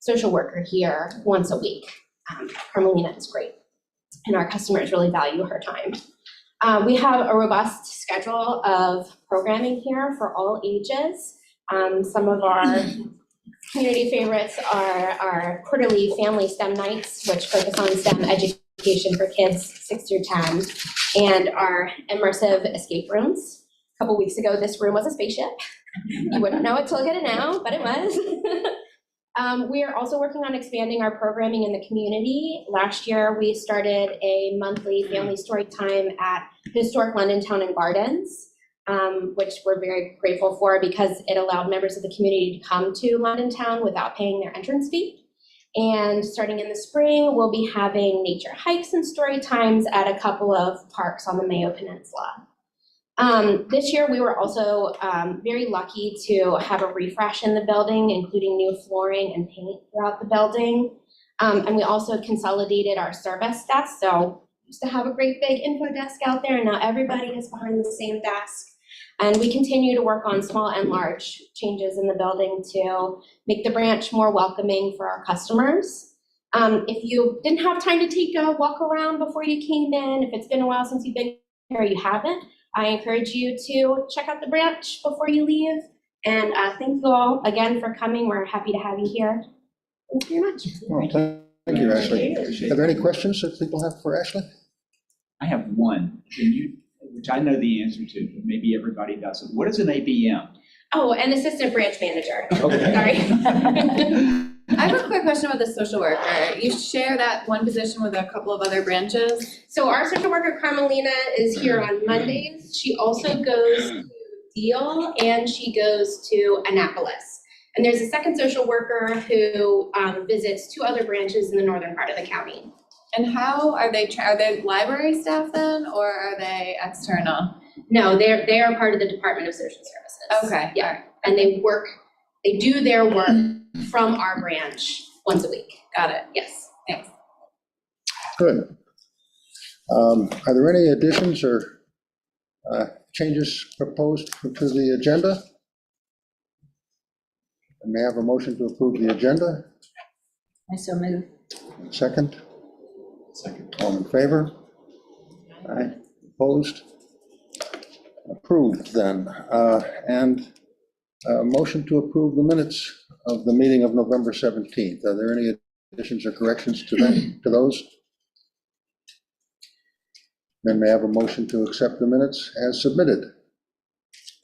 social worker here once a week. Carmelina is great, and our customers really value her time. We have a robust schedule of programming here for all ages. Some of our community favorites are our quarterly family STEM nights, which focus on STEM education for kids 6 through 10, and our immersive escape rooms. A couple weeks ago, this room was a spaceship. You wouldn't know it till you get it now, but it was. We are also working on expanding our programming in the community. Last year, we started a monthly family story time at Historic London Town and Gardens, which we're very grateful for because it allowed members of the community to come to London Town without paying their entrance fee. And starting in the spring, we'll be having nature hikes and story times at a couple of parks on the Mayo Peninsula. This year, we were also very lucky to have a refresh in the building, including new flooring and paint throughout the building. And we also consolidated our service desk. So we used to have a great big info desk out there, and now everybody is behind the same desk. And we continue to work on small and large changes in the building to make the branch more welcoming for our customers. If you didn't have time to take a walk around before you came in, if it's been a while since you've been here or you haven't, I encourage you to check out the branch before you leave. And thank you all again for coming. We're happy to have you here. Thank you very much. Well, thank you, Ashley. Are there any questions that people have for Ashley? I have one. Can you, which I know the answer to, but maybe everybody doesn't. What is an ABM? Oh, an assistant branch manager. Okay. Sorry. I have a quick question about the social worker. You share that one position with a couple of other branches? So our social worker, Carmelina, is here on Mondays. She also goes to Deal and she goes to Annapolis. And there's a second social worker who visits 2 other branches in the northern part of the county. And how are they library staff then, or are they external? No, they are part of the Department of Social Services. Okay. Yeah, and they do their work from our branch once a week. Got it. Yes. Thanks. Good. Are there any additions or changes proposed to the agenda? And may I have a motion to approve the agenda? I so move. Second? Second. All in favor? Aye. Opposed? Approved then. And a motion to approve the minutes of the meeting of November 17th. Are there any additions or corrections to them, to those? Then may I have a motion to accept the minutes as submitted?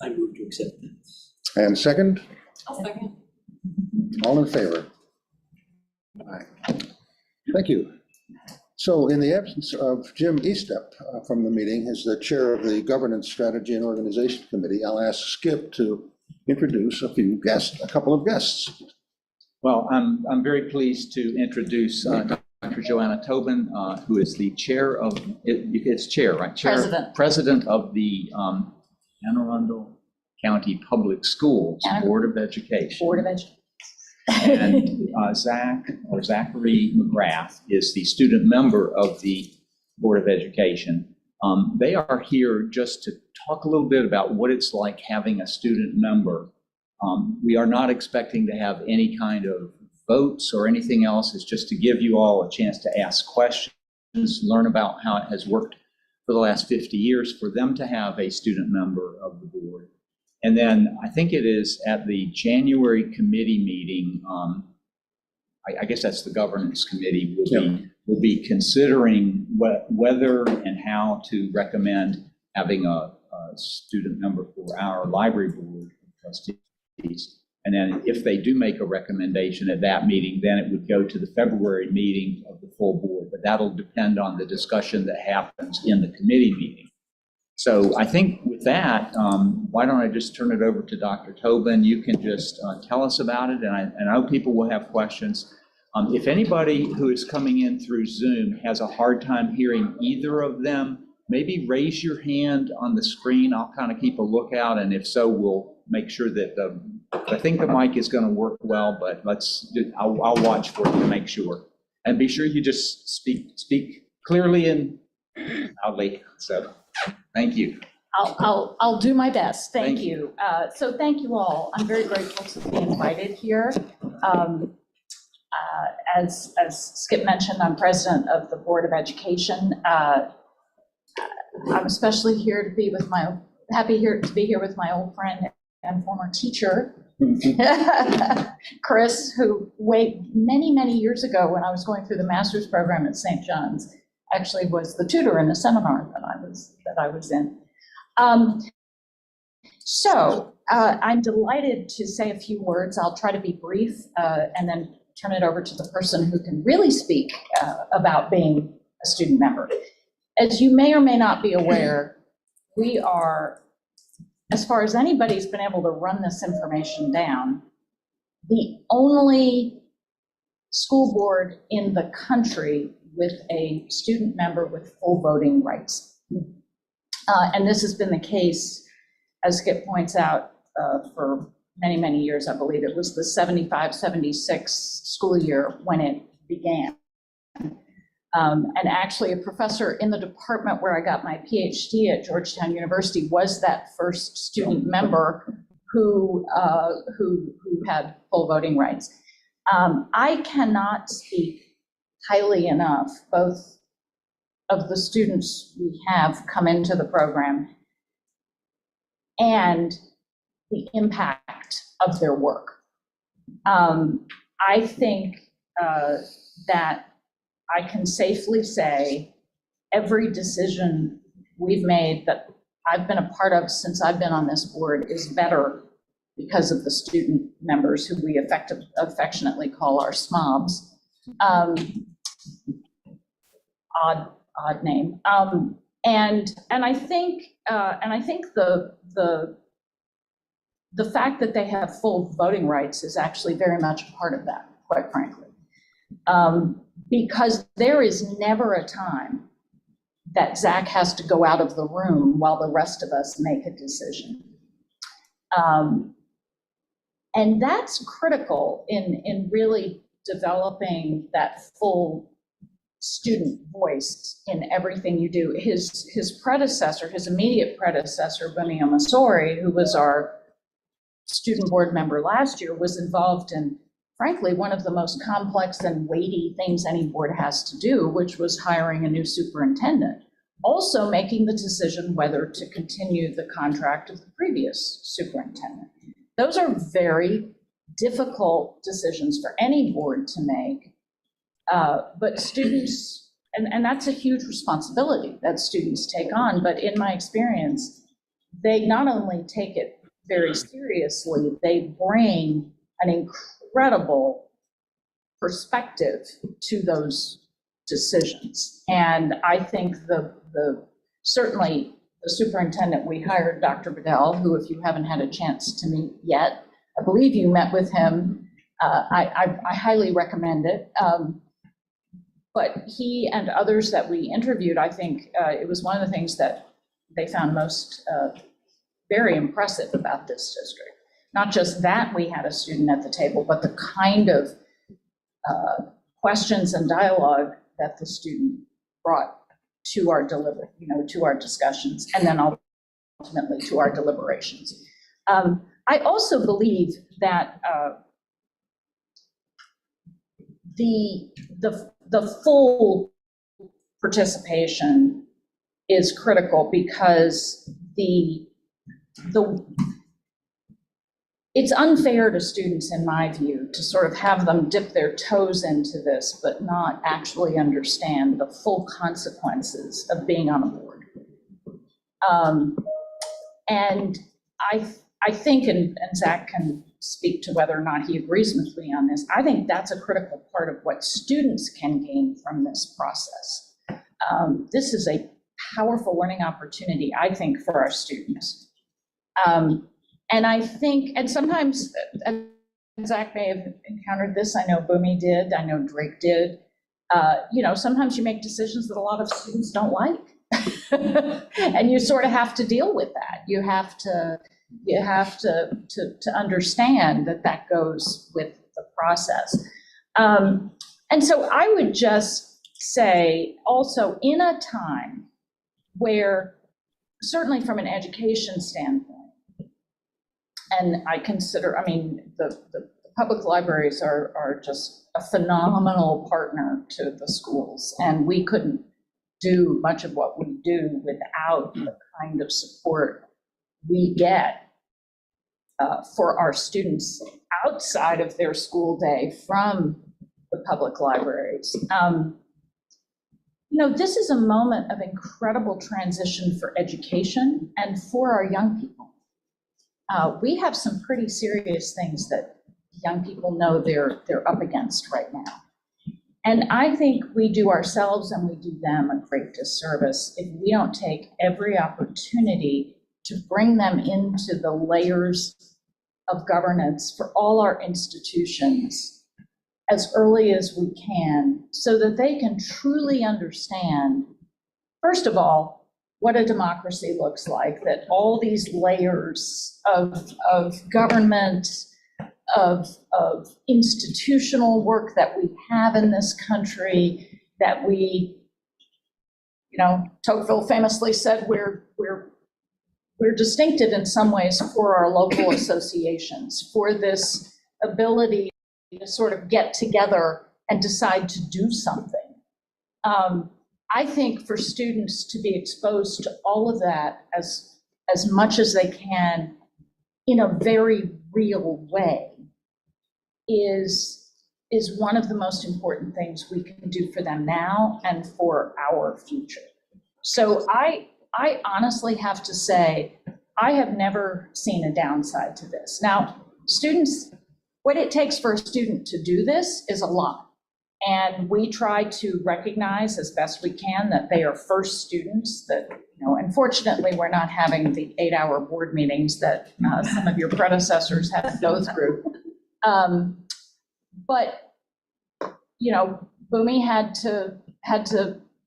I move to accept minutes. And second? I'll second. All in favor? Aye. Thank you. So in the absence of Jim Eastep from the meeting, as the chair of the Governance Strategy and Organization Committee, I'll ask Skip to introduce a couple of guests. Well, I'm very pleased to introduce Dr. Joanna Tobin, who is the chair of, it's chair, right? President of the Anne Arundel County Public Schools Board of Education. Board of Education. And Zachary McGrath is the student member of the Board of Education. They are here just to talk a little bit about what it's like having a student member. We are not expecting to have any kind of votes or anything else. It's just to give you all a chance to ask questions, learn about how it has worked for the last 50 years for them to have a student member of the board. And then I think it is at the January committee meeting, I guess that's the governance committee, will be considering whether and how to recommend having a student member for our library board of trustees. And then if they do make a recommendation at that meeting, then it would go to the February meeting of the full board, but that'll depend on the discussion that happens in the committee meeting. So I think with that, why don't I just turn it over to Dr. Tobin? You can just tell us about it, and I know people will have questions. If anybody who is coming in through Zoom has a hard time hearing either of them, maybe raise your hand on the screen. I'll kind of keep a lookout, and if so, we'll make sure that I think the mic is going to work well, but I'll watch for it to make sure. And be sure you just speak clearly and loudly. So. Thank you. I'll do my best. Thank Thank you. So thank you all. I'm very grateful to be invited here. As Skip mentioned, I'm president of the Board of Education. I'm especially here to be with happy to be here with my old friend and former teacher, Chris, who many, many years ago when I was going through the master's program at St. John's, actually was the tutor in the seminar that I was in. So I'm delighted to say a few words. I'll try to be brief and then turn it over to the person who can really speak about being a student member. As you may or may not be aware, we are, as far as anybody's been able to run this information down, the only school board in the country with a student member with full voting rights. And this has been the case, as Skip points out, for many, many years. I believe it was the 75-76 school year when it began. And actually a professor in the department where I got my PhD at Georgetown University was that first student member who had full voting rights. I cannot speak highly enough, both of the students we have come into the program and the impact of their work. I think that I can safely say every decision we've made that I've been a part of since I've been on this board is better because of the student members who we affectionately call our SMOBs. Odd name. And I think the fact that they have full voting rights is actually very much a part of that, quite frankly. Because there is never a time that Zach has to go out of the room while the rest of us make a decision. And that's critical in really developing that full student voice in everything you do. His predecessor, his immediate predecessor, Bunny Omasori, who was our student board member last year, was involved in, frankly, one of the most complex and weighty things any board has to do, which was hiring a new superintendent. Also making the decision whether to continue the contract of the previous superintendent. Those are very difficult decisions for any board to make, but students, and that's a huge responsibility that students take on, but in my experience, they not only take it very seriously, they bring an incredible perspective to those decisions. And I think certainly the superintendent we hired, Dr. Bedell, who, if you haven't had a chance to meet yet, I believe you met with him. I highly recommend it. But he and others that we interviewed, I think it was one of the things that they found most very impressive about this district. Not just that we had a student at the table, but the kind of questions and dialogue that the student brought to our to our discussions, and then ultimately to our deliberations. I also believe that the full participation is critical because it's unfair to students, in my view, to sort of have them dip their toes into this, but not actually understand the full consequences of being on a board. And I think, and Zach can speak to whether or not he agrees with me on this, I think that's a critical part of what students can gain from this process. This is a powerful learning opportunity, I think, for our students. And I think, and sometimes, and Zach may have encountered this, I know Bumi did, I know Drake did, sometimes you make decisions that a lot of students don't like. And you sort of have to deal with that. You have to understand that goes with the process. And so I would just say also, in a time where, certainly from an education standpoint, and I consider, the public libraries are just a phenomenal partner to the schools, and we couldn't do much of what we do without the kind of support we get for our students outside of their school day from the public libraries. This is a moment of incredible transition for education and for our young people. We have some pretty serious things that young people know they're up against right now. And I think we do ourselves and we do them a great disservice if we don't take every opportunity to bring them into the layers of governance for all our institutions as early as we can, so that they can truly understand, first of all, what a democracy looks like, that all these layers of government, of institutional work that we have in this country, that we, Tocqueville famously said we're distinctive in some ways for our local associations, for this ability to sort of get together and decide to do something. I think for students to be exposed to all of that as much as they can in a very real way is one of the most important things we can do for them now and for our future. So I honestly have to say, I have never seen a downside to this. Now, students, what it takes for a student to do this is a lot. And we try to recognize as best we can that they are first students, that, unfortunately, we're not having the 8-hour board meetings that some of your predecessors had to go through. But Boomi had to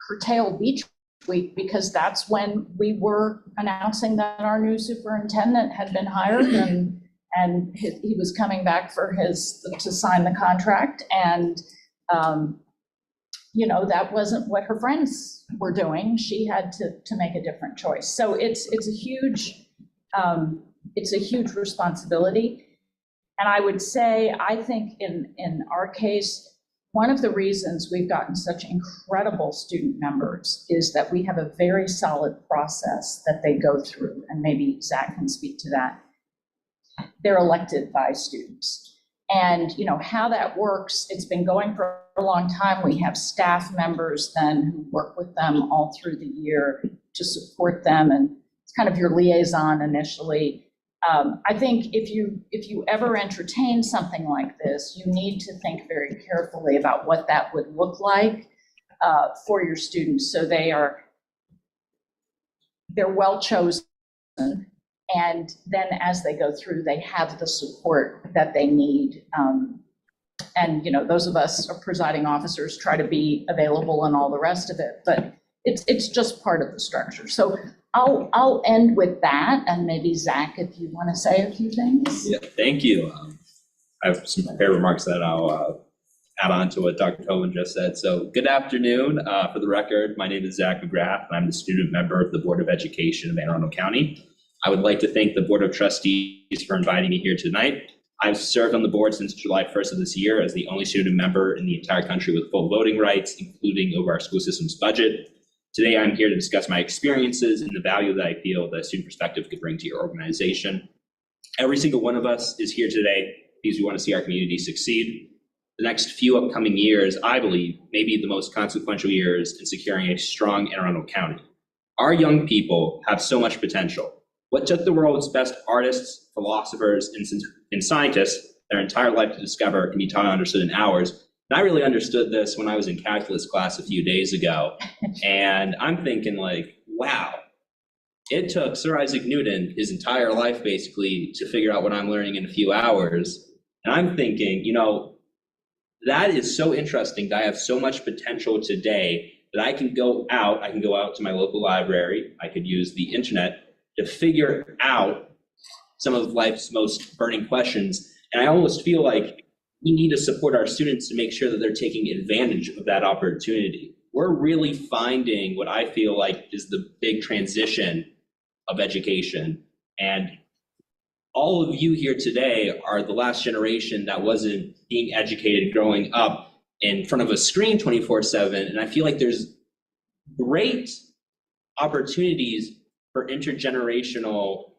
curtail Beach Week because that's when we were announcing that our new superintendent had been hired and he was coming back to sign the contract. And, that wasn't what her friends were doing. She had to make a different choice. So it's a huge responsibility. And I would say, I think in our case, one of the reasons we've gotten such incredible student members is that we have a very solid process that they go through, and maybe Zach can speak to that. They're elected by students. And how that works, it's been going for a long time. We have staff members then who work with them all through the year to support them, and it's kind of your liaison initially. I think if you ever entertain something like this, you need to think very carefully about what that would look like for your students, so they're well chosen, and then as they go through, they have the support that they need. And those of us presiding officers try to be available and all the rest of it, but it's just part of the structure. So I'll end with that, and maybe Zach, if you want to say a few things. Yeah, thank you. I have some prepared remarks that I'll add on to what Dr. Tobin just said. So good afternoon. For the record, my name is Zach McGrath, and I'm the student member of the Board of Education of Anne Arundel County. I would like to thank the Board of Trustees for inviting me here tonight. I've served on the board since July 1st of this year as the only student member in the entire country with full voting rights, including over our school system's budget. Today, I'm here to discuss my experiences and the value that I feel that a student perspective could bring to your organization. Every single one of us is here today because we want to see our community succeed. The next few upcoming years, I believe, may be the most consequential years in securing a strong Anne Arundel County. Our young people have so much potential. What took the world's best artists, philosophers, and scientists their entire life to discover can be taught and understood in hours. And I really understood this when I was in calculus class a few days ago. And I'm thinking wow, it took Sir Isaac Newton his entire life basically to figure out what I'm learning in a few hours. And I'm thinking, that is so interesting that I have so much potential today that I can go out to my local library, I could use the internet to figure out some of life's most burning questions. And I almost feel like we need to support our students to make sure that they're taking advantage of that opportunity. We're really finding what I feel like is the big transition of education. And all of you here today are the last generation that wasn't being educated growing up in front of a screen 24/7. And I feel like there's great opportunities for intergenerational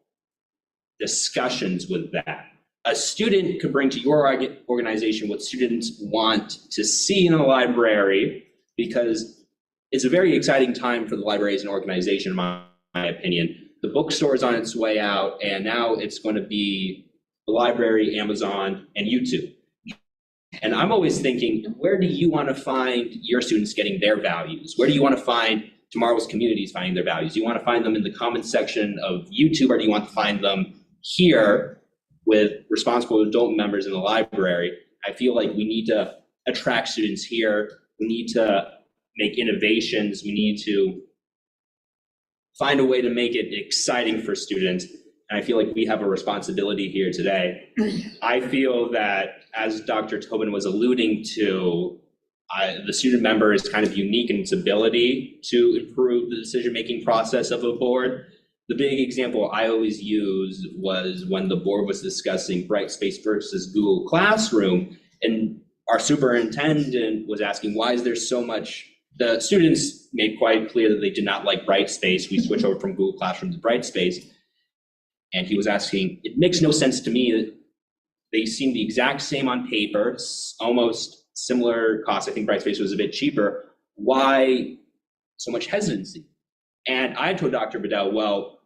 discussions with that. A student could bring to your organization what students want to see in a library, because it's a very exciting time for the library as an organization, in my opinion. The bookstore is on its way out, and now it's going to be the library, Amazon, and YouTube. And I'm always thinking, where do you want to find your students getting their values? Where do you want to find tomorrow's communities finding their values? Do you want to find them in the comments section of YouTube, or do you want to find them here with responsible adult members in the library? I feel like we need to attract students here. We need to make innovations. We need to find a way to make it exciting for students. And I feel like we have a responsibility here today. I feel that, as Dr. Tobin was alluding to, the student member is kind of unique in its ability to improve the decision-making process of a board. The big example I always use was when the board was discussing Brightspace versus Google Classroom, and our superintendent was asking, why is there so much? The students made quite clear that they did not like Brightspace. We switched over from Google Classroom to Brightspace. And he was asking, it makes no sense to me that they seem the exact same on paper, almost similar cost. I think Brightspace was a bit cheaper. Why so much hesitancy? And I told Dr. Bedell, well,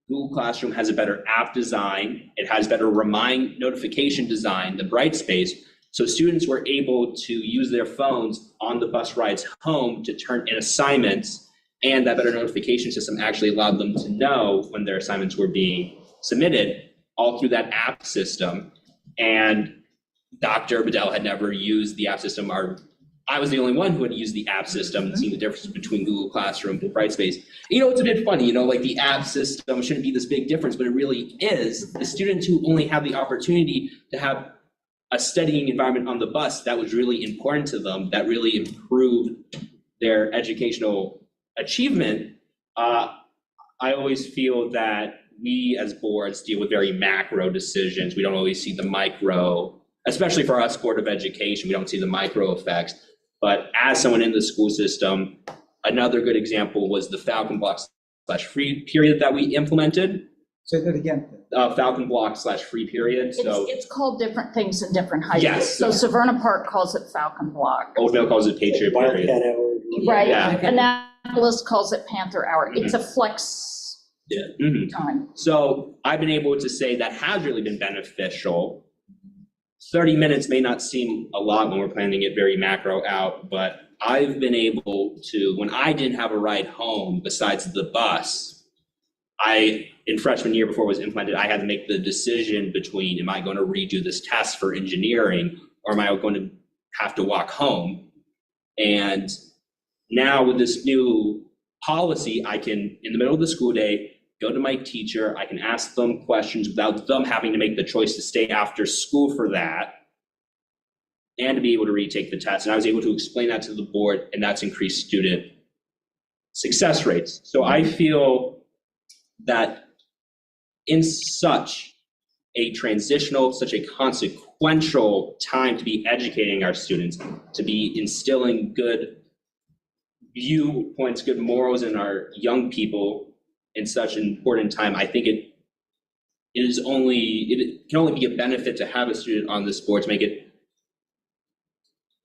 Google Classroom has a better app design. It has better remind notification design than Brightspace. So students were able to use their phones on the bus rides home to turn in assignments, and that better notification system actually allowed them to know when their assignments were being submitted, all through that app system. And Dr. Bedell had never used the app system. I was the only one who had used the app system and seen the difference between Google Classroom and Brightspace. You know, it's a bit funny, like the app system shouldn't be this big difference, but it really is. The students who only have the opportunity to have a studying environment on the bus that was really important to them, that really improved their educational achievement. I always feel that we as boards deal with very macro decisions. We don't always see the micro, especially for us, Board of Education, we don't see the micro effects. But as someone in the school system, another good example was the Falcon Block/free period that we implemented. Say that again. Falcon Block/free period. So It's called different things in different high schools. Yes. So Severna Park calls it Falcon Block. Old Mill calls it Patriot period. Wildcat hour. Right, Yeah. Annapolis calls it Panther Hour. It's a flex Yeah. Mhm. time. So I've been able to say that has really been beneficial. 30 minutes may not seem a lot when we're planning it very macro out, but I've been able to, when I didn't have a ride home besides the bus, in freshman year before it was implemented, I had to make the decision between, am I going to redo this test for engineering, or am I going to have to walk home? And now with this new policy, I can, in the middle of the school day, go to my teacher, I can ask them questions without them having to make the choice to stay after school for that, and to be able to retake the test. And I was able to explain that to the board, and that's increased student success rates. So I feel that in such a transitional, such a consequential time to be educating our students, to be instilling good viewpoints, good morals in our young people in such an important time, I think it can only be a benefit to have a student on this board to make it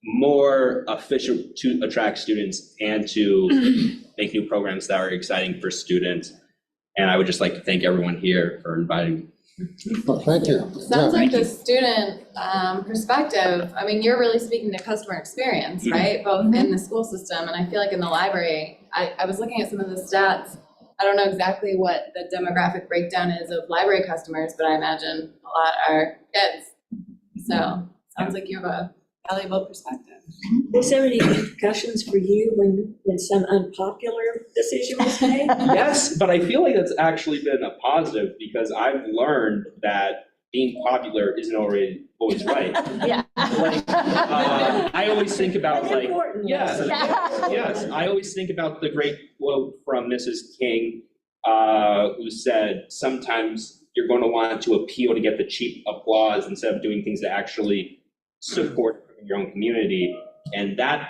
more efficient to attract students and to make new programs that are exciting for students. And I would just like to thank everyone here for inviting me. Well, thank you. Sounds Yeah. like the student perspective, I mean, you're really speaking to customer experience, Mhm. right? Both in the school system, and I feel like in the library, I was looking at some of the stats. I don't know exactly what the demographic breakdown is of library customers, but I imagine a lot are kids. So sounds like you have a valuable perspective. Was there any repercussions for you when some unpopular decision was made? Yes, but I feel like that's actually been a positive, because I've learned that being popular isn't always right. Yeah. I always think about That's like, important. yes, yes, I always think about the great quote from Mrs. King, who said, sometimes you're going to want to appeal to get the cheap applause instead of doing things that actually support your own community. And that,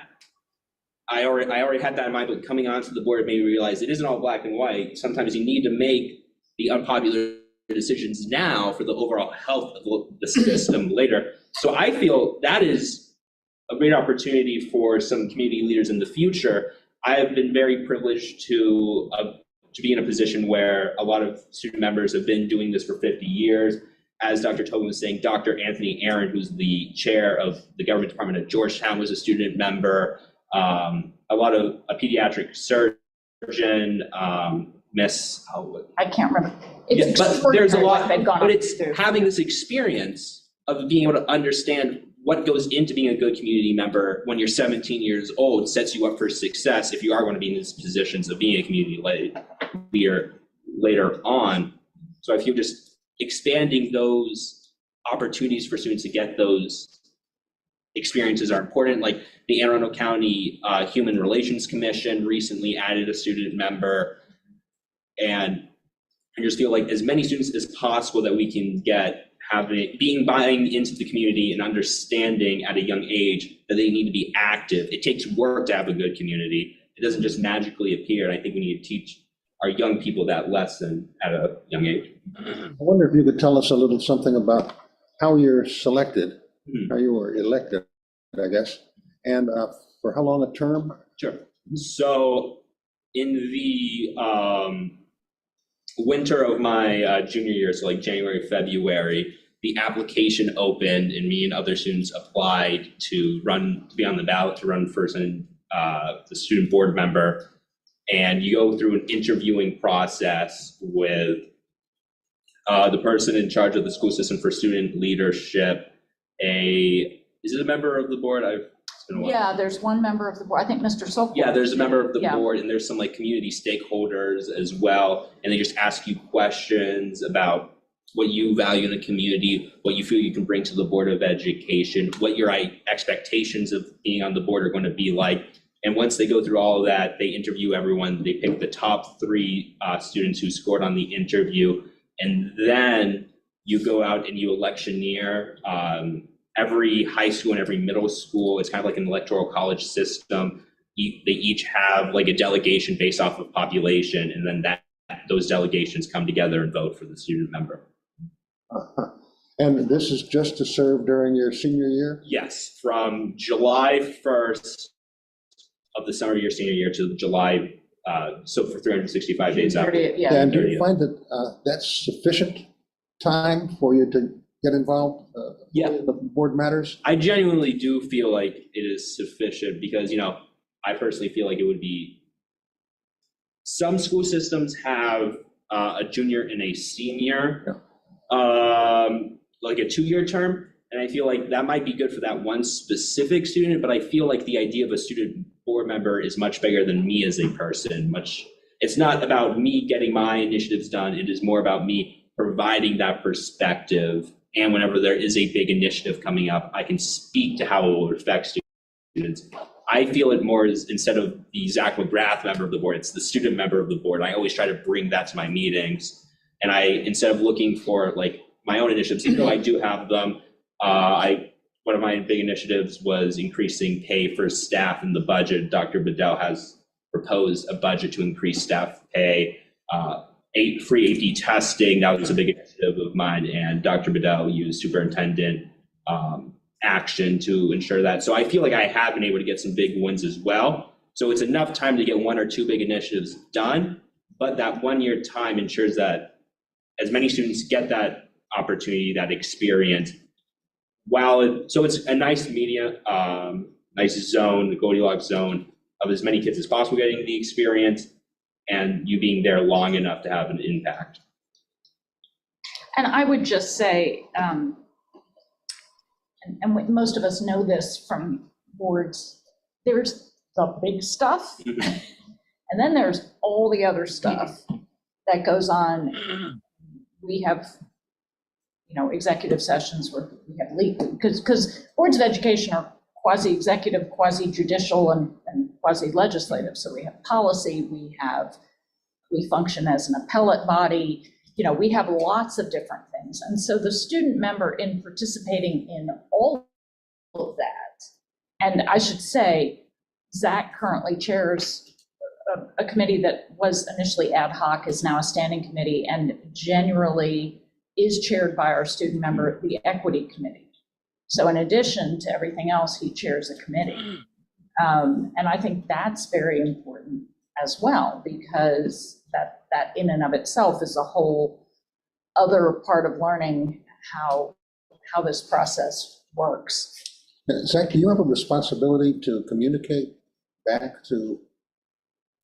I already had that in mind, but coming onto the board made me realize it isn't all black and white. Sometimes you need to make the unpopular decisions now for the overall health of the system later. So I feel that is a great opportunity for some community leaders in the future. I have been very privileged to be in a position where a lot of student members have been doing this for 50 years. As Dr. Tobin was saying, Dr. Anthony Aaron, who's the chair of the government department at Georgetown, was a student member. A lot of a pediatric surgeon, Miss. I can't remember. Yeah, It's but there's a extraordinary lot, what they've gone but on it's to do. having this experience of being able to understand what goes into being a good community member when you're 17 years old sets you up for success if you are going to be in these positions of being a community leader later on. So I feel just expanding those opportunities for students to get those experiences are important. Like the Anne Arundel County Human Relations Commission recently added a student member, and I just feel like as many students as possible that we can get buying into the community and understanding at a young age that they need to be active. It takes work to have a good community. It doesn't just magically appear. And I think we need to teach our young people that lesson at a young age. I wonder if you could tell us a little something about how you're selected, how you were elected, I guess, and for how long a term? Sure. So in the winter of my junior year, so like January, February, the application opened and me and other students applied to be on the ballot to run first and the student board member. And you go through an interviewing process with the person in charge of the school system for student leadership. Is it a member of the board? It's been a while. Yeah, there's one member of the board, I think Mr. Sokol. Yeah, there's a member of the Yeah. board, and there's some like community stakeholders as well. And they just ask you questions about what you value in the community, what you feel you can bring to the Board of Education, what your expectations of being on the board are going to be like. And once they go through all of that, they interview everyone. They pick the top 3 students who scored on the interview. And then you go out and you electioneer every high school and every middle school. It's kind of like an electoral college system. They each have like a delegation based off of population, and then those delegations come together and vote for the student member. And this is just to serve during your senior year? Yes, from July 1st of the summer of your senior year to July, so for 365 days after. 30th, yeah. And do you find that that's sufficient time for you to get involved in the board matters? I genuinely do feel like it is sufficient because, I personally feel like it would be, some school systems have a junior and a senior, like a 2-year term. And I feel like that might be good for that one specific student, but I feel like the idea of a student board member is much bigger than me as a person. It's not about me getting my initiatives done. It is more about me providing that perspective. And whenever there is a big initiative coming up, I can speak to how it will affect students. I feel it more as, instead of the Zach McGrath member of the board, it's the student member of the board. I always try to bring that to my meetings. And instead of looking for like my own initiatives, even though I do have them, one of my big initiatives was increasing pay for staff in the budget. Dr. Bedell has proposed a budget to increase staff pay, free AP testing. That was a big initiative of mine, and Dr. Bedell used superintendent action to ensure that. So I feel like I have been able to get some big wins as well. So it's enough time to get 1 or 2 big initiatives done, but that 1-year time ensures that as many students get that opportunity, that experience. So it's a nice nice zone, the Goldilocks zone of as many kids as possible getting the experience and you being there long enough to have an impact. And I would just say, and most of us know this from boards, there's the big stuff, and then there's all the other stuff that goes on. We have, executive sessions where we have legal, because boards of education are quasi-executive, quasi-judicial, and quasi-legislative. So we have policy, we function as an appellate body, we have lots of different things. And so the student member in participating in all of that, and I should say, Zach currently chairs a committee that was initially ad hoc, is now a standing committee, and generally is chaired by our student member, the equity committee. So in addition to everything else, he chairs a committee. And I think that's very important as well, because that in and of itself is a whole other part of learning how this process works. Zach, do you have a responsibility to communicate back to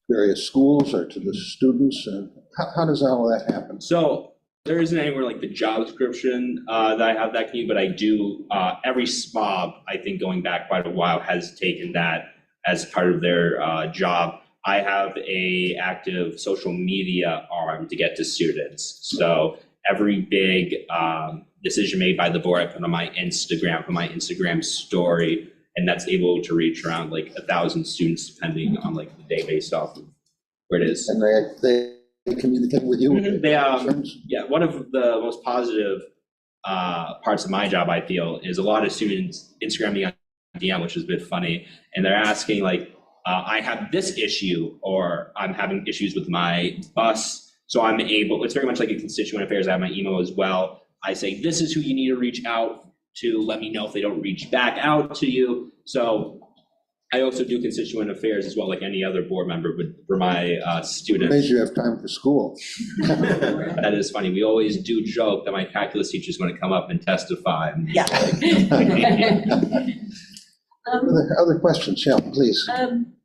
various schools or to the students? And how does all that happen? So there isn't anywhere like the job description that I have that key, but I do, every SMOB, I think going back quite a while, has taken that as part of their job. I have a active social media arm to get to students. So every big decision made by the board, I put on my Instagram story, and that's able to reach around like 1,000 students depending on like the day based off of where it is. And they communicate with you? Mhm. Yeah, one of the most positive parts of my job, I feel, is a lot of students Instagram me on DM, which is a bit funny, and they're asking like, I have this issue, or I'm having issues with my bus, so I'm able, it's very much like a constituent affairs, I have my email as well. I say, this is who you need to reach out to, let me know if they don't reach back out to you. So I also do constituent affairs as well, like any other board member, but for my students. Amazed you have time for school. That is funny. We always do joke that my calculus teacher is going to come up and testify. Yeah. Other questions? Yeah, please.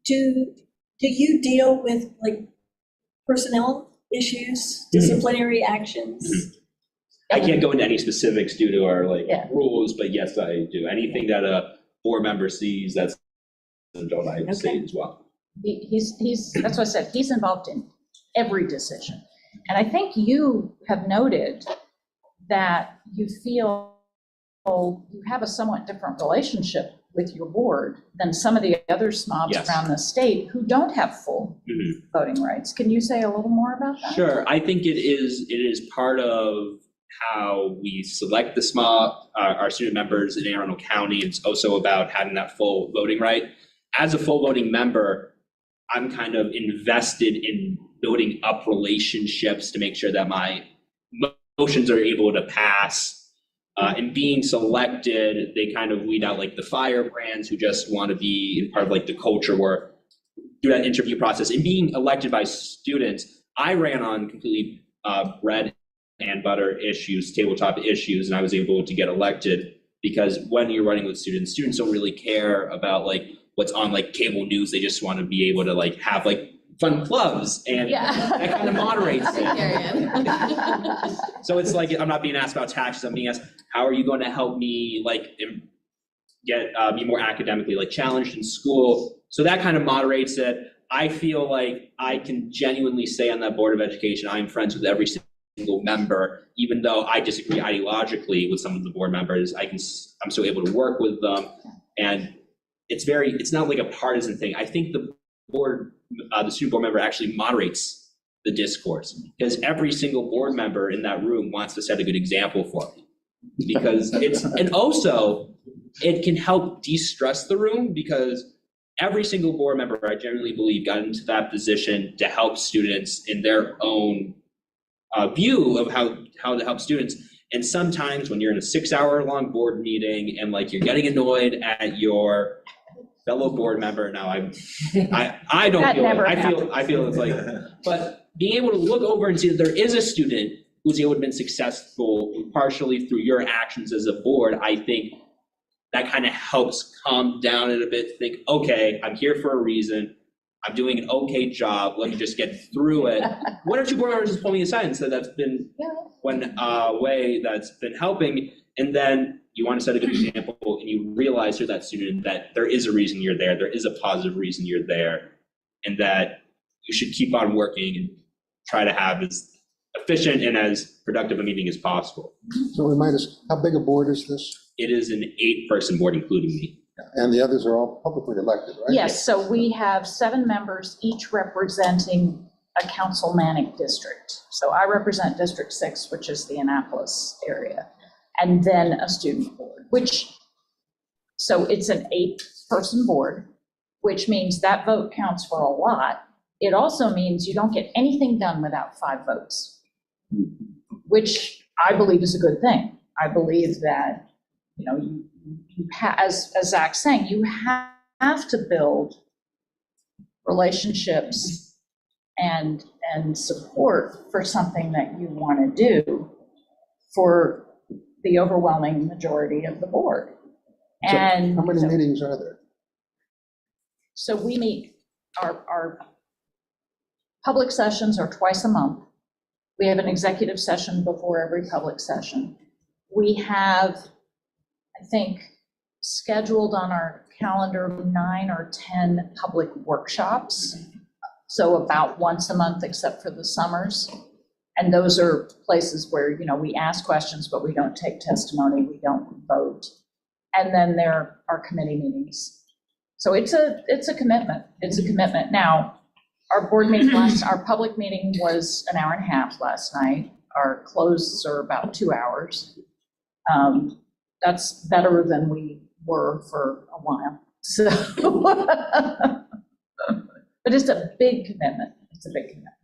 Do you deal with like personnel issues, disciplinary actions? I can't go into any specifics due to our like Yeah. rules, but yes, I do. Anything that a board member sees, that's don't I say as well. He's that's what I said, he's involved in every decision. And I think you have noted that you feel you have a somewhat different relationship with your board than some of the other SMOBs Yes. around the state who don't have full Mhm. voting rights. Can you say a little more about that? Sure. I think it is part of how we select the small, our student members in Anne Arundel County. It's also about having that full voting right. As a full voting member, I'm kind of invested in building up relationships to make sure that my motions are able to pass. And being selected, they kind of weed out like the firebrands who just want to be in part of like the culture work, through that interview process. And being elected by students, I ran on completely bread and butter issues, tabletop issues, and I was able to get elected because when you're running with students don't really care about like what's on like cable news. They just want to be able to like have like fun clubs, and that kind of moderates it. So it's like, I'm not being asked about taxes, I'm being asked, how are you going to help me like get be more academically like challenged in school? So that kind of moderates it. I feel like I can genuinely say on that Board of Education, I'm friends with every single member, even though I disagree ideologically with some of the board members. I'm still able to work with them, and it's not like a partisan thing. I think the student board member actually moderates the discourse, because every single board member in that room wants to set a good example for me, because and also it can help de-stress the room, because every single board member, I generally believe, got into that position to help students in their own view of how to help students. And sometimes when you're in a 6-hour-long board meeting and like you're getting annoyed at your fellow board member, now I don't That feel never I feel it's like, but being able to look over and see that there is a student who's able to have been successful partially through your actions as a board, I think that kind of helps calm down it a bit, think, okay, I'm here for a reason. I'm doing an okay job. Let me just get through it. One or two board members just pull me aside and said that's been one way that's been helping. And then you want to set a good example, and you realize through that student that there is a reason you're there. There is a positive reason you're there, and that you should keep on working and try to have as efficient and as productive a meeting as possible. So remind us, how big a board is this? It is an 8-person board, including me. And the others are all publicly elected, right? Yes, so we have 7 members, each representing a councilmanic district. So I represent District 6, which is the Annapolis area, and then a student board, so it's an 8-person board, which means that vote counts for a lot. It also means you don't get anything done without 5 votes, which I believe is a good thing. I believe that, as Zach's saying, you have to build relationships and support for something that you want to do for the overwhelming majority of the board. So And how many meetings are there? so we meet, our public sessions are twice a month. We have an executive session before every public session. We have, I think, scheduled on our calendar 9 or 10 public workshops. So about once a month, except for the summers. And those are places where, we ask questions, but we don't take testimony, we don't vote. And then there are committee meetings. So it's a commitment. It's a commitment. Now, our board meeting our public meeting was an hour and a half last night. Our closes are about 2 hours. That's better than we were for a while. So, but it's a big commitment. It's a big commitment.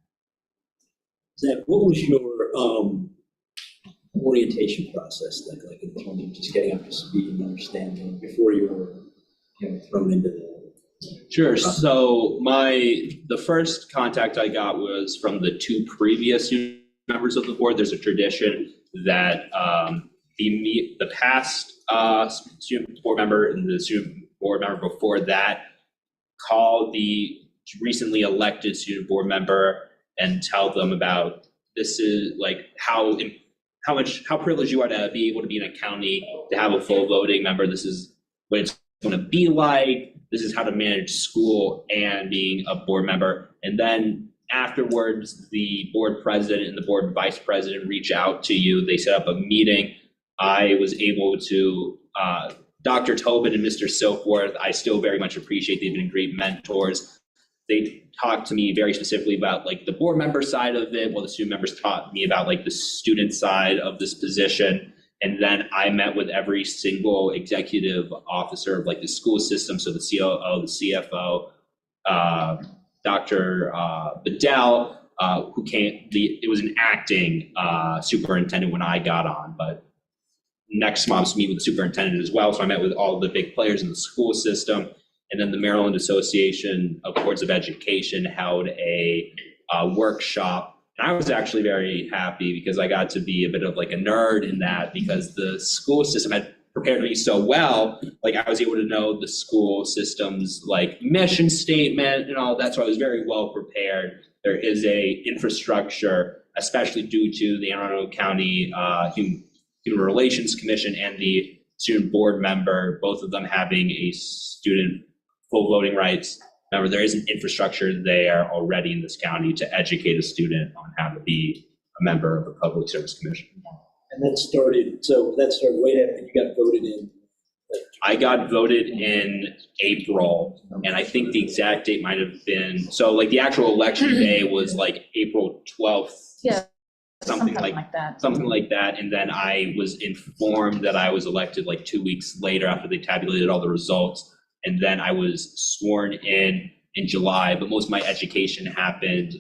Zach, what was your orientation process like in terms of just getting up to speed and understanding before you were thrown into the? Sure. So the first contact I got was from the 2 previous student members of the board. There's a tradition that the past student board member and the student board member before that call the recently elected student board member and tell them about this is like how privileged you are to be able to be in a county, to have a full voting member. This is what it's going to be like. This is how to manage school and being a board member. And then afterwards, the board president and the board vice president reach out to you. They set up a meeting. I was able to, Dr. Tobin and Mr. Silkworth, I still very much appreciate. They've been great mentors. They talked to me very specifically about like the board member side of it, while the student members taught me about like the student side of this position. And then I met with every single executive officer of like the school system. So the COO, the CFO, Dr. Bedell, who came, it was an acting superintendent when I got on, but next month meet with the superintendent as well. So I met with all the big players in the school system. And then the Maryland Association of Boards of Education held a workshop. And I was actually very happy because I got to be a bit of like a nerd in that, because the school system had prepared me so well. Like I was able to know the school system's like mission statement and all that. So I was very well prepared. There is a infrastructure, especially due to the Anne Arundel County Human Relations Commission and the student board member, both of them having a student full voting rights. Remember, there is an infrastructure there already in this county to educate a student on how to be a member of the Public Service Commission. And that started right after you got voted in. I got voted in April, and I think the exact date might have been, so like the actual election day was like April 12th. Yeah, Something like that. Something like that. And then I was informed that I was elected like 2 weeks later after they tabulated all the results. And then I was sworn in July, but most of my education happened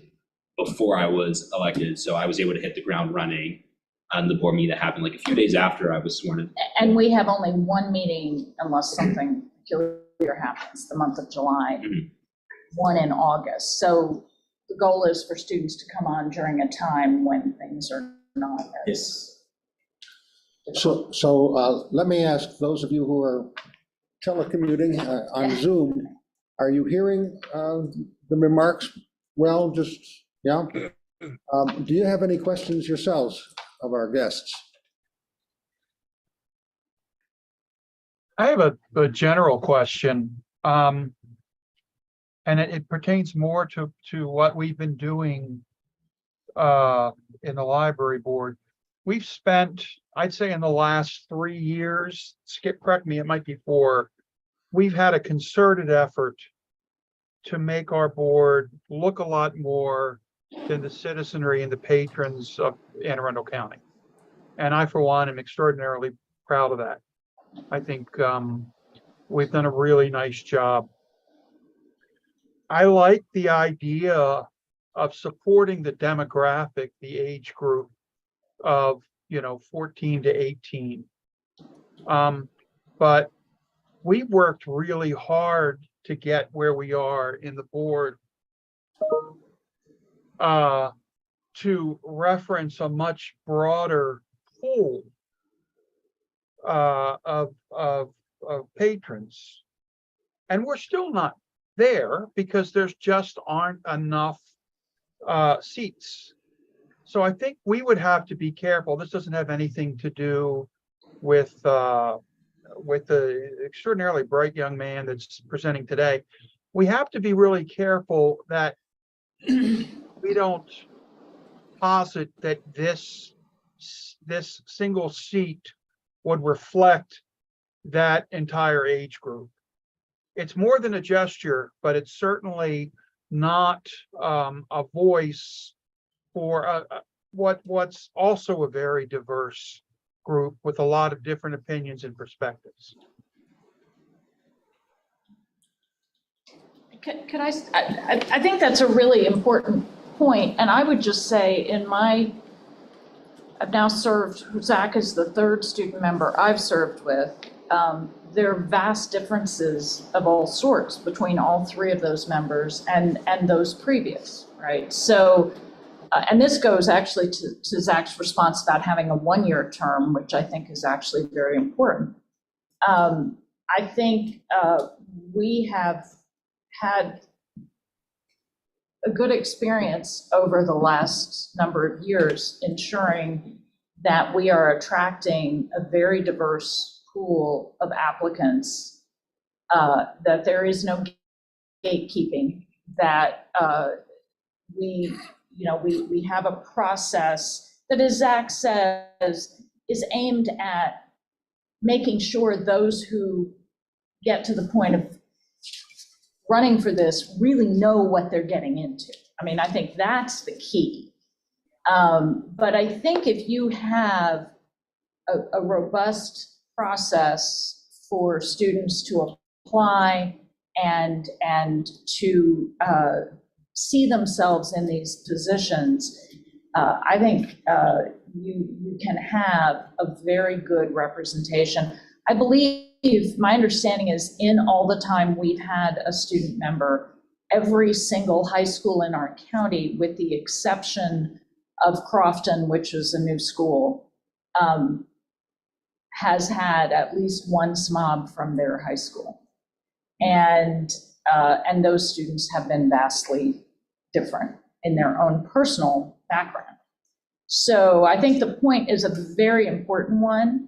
before I was elected. So I was able to hit the ground running on the board meeting that happened like a few days after I was sworn in. And we have only one meeting unless something peculiar happens, the month of July, one in August. So the goal is for students to come on during a time when things are not as. So let me ask those of you who are telecommuting on Zoom, are you hearing the remarks well? Just, yeah? Do you have any questions yourselves of our guests? I have a general question, and it pertains more to what we've been doing in the library board. We've spent, I'd say in the last 3 years, Skip, correct me, it might be 4, we've had a concerted effort to make our board look a lot more than the citizenry and the patrons of Anne Arundel County. And I, for one, am extraordinarily proud of that. I think we've done a really nice job. I like the idea of supporting the demographic, the age group of, 14 to 18. But we worked really hard to get where we are in the board to reference a much broader pool of patrons. And we're still not there because there's just aren't enough seats. So I think we would have to be careful. This doesn't have anything to do with the extraordinarily bright young man that's presenting today. We have to be really careful that we don't posit that this single seat would reflect that entire age group. It's more than a gesture, but it's certainly not a voice for what's also a very diverse group with a lot of different opinions and perspectives. Could I think that's a really important point, and I would just say I've now served, Zach is the third student member I've served with. There are vast differences of all sorts between all three of those members and those previous, right? So, and this goes actually to Zach's response about having a one-year term, which I think is actually very important. I think we have had a good experience over the last number of years ensuring that we are attracting a very diverse pool of applicants, that there is no gatekeeping, that we have a process that, as Zach says, is aimed at making sure those who get to the point of running for this really know what they're getting into. I mean, I think that's the key. But I think if you have a robust process for students to apply and to see themselves in these positions, I think you can have a very good representation. I believe, my understanding is, in all the time we've had a student member, every single high school in our county, with the exception of Crofton, which is a new school, has had at least one SMOB from their high school. And those students have been vastly different in their own personal background. So I think the point is a very important one.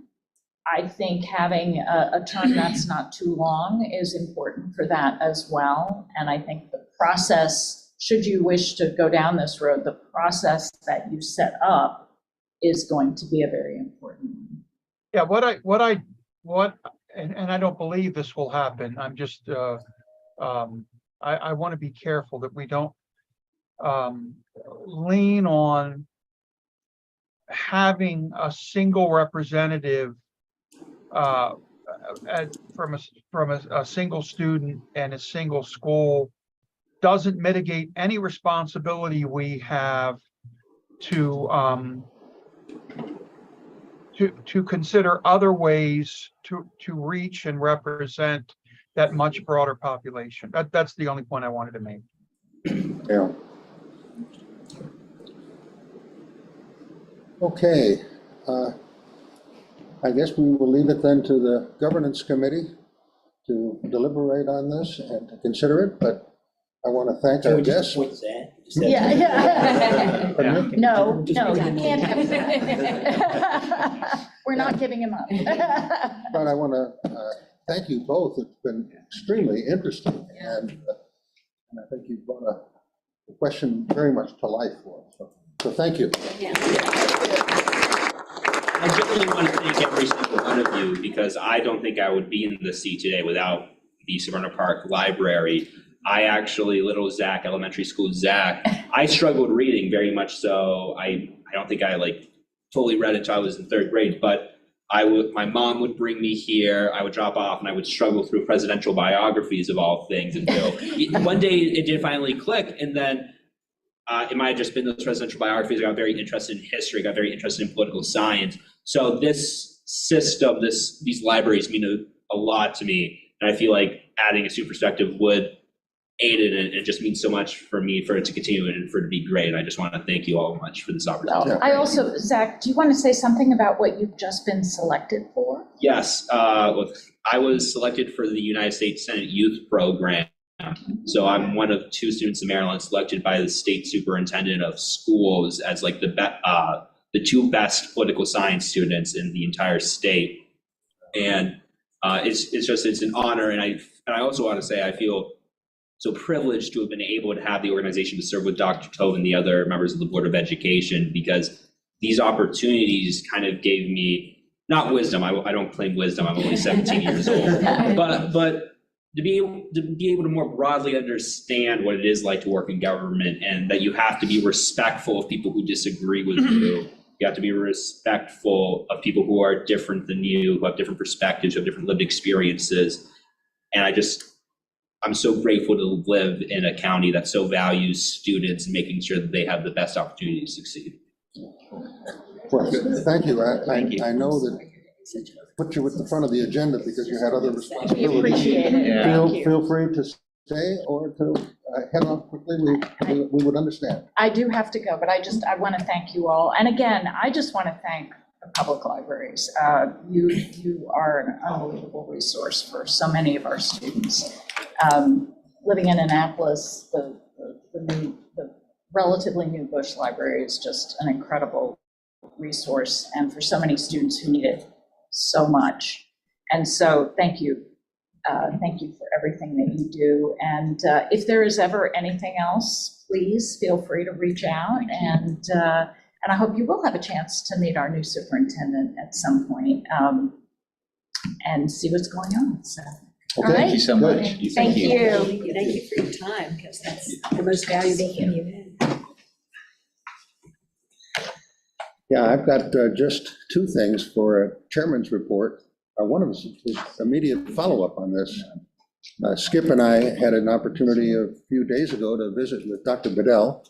I think having a term that's not too long is important for that as well. And I think the process, should you wish to go down this road, the process that you set up is going to be a very important one. Yeah, and I don't believe this will happen. I'm just, I want to be careful that we don't lean on having a single representative from a single student and a single school. Doesn't mitigate any responsibility we have to consider other ways to reach and represent that much broader population. That's the only point I wanted to make. Yeah. Okay. I guess we will leave it then to the governance committee to deliberate on this and to consider it, but I want to thank our guests. Yeah. Pardon me? No, you can't have that. We're not giving him up. But I want to thank you both. It's been extremely interesting, and I think you've brought a question very much to life for us. So thank you. I genuinely want to thank every single one of you, because I don't think I would be in this seat today without the Severna Park Library I actually, little Zach, elementary school Zach, I struggled reading very much so. I don't think I like fully read until I was in third grade, but my mom would bring me here, I would drop off, and I would struggle through presidential biographies of all things until one day it did finally click, and then it might have just been those presidential biographies. I got very interested in history, got very interested in political science. So this system, these libraries mean a lot to me, and I feel like adding a student perspective would aid it, and it just means so much for me for it to continue and for it to be great. I just want to thank you all much for this opportunity. I also, Zach, do you want to say something about what you've just been selected for? Yes, look, I was selected for the United States Senate Youth Program. So I'm one of 2 students in Maryland selected by the state superintendent of schools as like the 2 best political science students in the entire state. And it's an honor. And I also want to say I feel so privileged to have been able to have the organization to serve with Dr. Tove and the other members of the Board of Education, because these opportunities kind of gave me, not wisdom, I don't claim wisdom, I'm only 17 years old, but to be able to more broadly understand what it is like to work in government, and that you have to be respectful of people who disagree with you. You have to be respectful of people who are different than you, who have different perspectives, who have different lived experiences. And I'm so grateful to live in a county that so values students and making sure that they have the best opportunity to succeed. Well, thank you. Thank you. I know that put you at the front of the agenda because you had other We responsibilities. appreciate it. Yeah. Thank you. Feel free to stay or to head off quickly. We would understand. I do have to go, but I want to thank you all. And again, I just want to thank the public libraries. You are an unbelievable resource for so many of our students. Living in Annapolis, the relatively new Bush Library is just an incredible resource, and for so many students who need it so much. And so thank you. Thank you for everything that you do. And if there is ever anything else, please feel free to reach out. And I hope you will have a chance to meet our new superintendent at some point and see what's going on. So, all Okay. right. Thank you so much. Thank you. Thank you for your time, because that's the most valuable thing you have. Yeah, I've got just 2 things for a chairman's report. One of us is immediate follow-up on this. Skip and I had an opportunity a few days ago to visit with Dr. Bedell.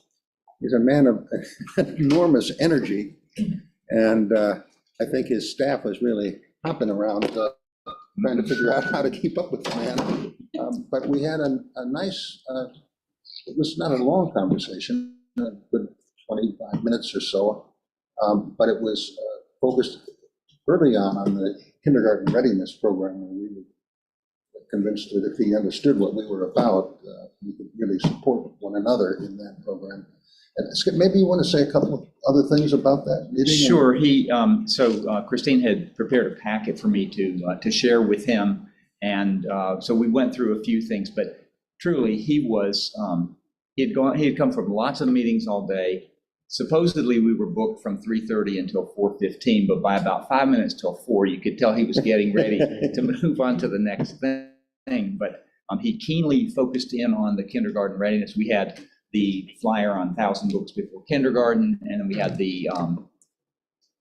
He's a man of enormous energy, and I think his staff was really hopping around trying to figure out how to keep up with the man. But we had a nice, it was not a long conversation, a good 25 minutes or so, but it was focused early on the kindergarten readiness program, and we were convinced that if he understood what we were about, we could really support one another in that program. And Skip, maybe you want to say a couple of other things about that meeting? Sure. So Christine had prepared a packet for me to share with him, and so we went through a few things. But truly, he had come from lots of meetings all day. Supposedly, we were booked from 3:30 until 4:15, but by about 5 minutes till 4, you could tell he was getting ready to move on to the next thing. But he keenly focused in on the kindergarten readiness. We had the flyer on 1,000 books before kindergarten, and then we had the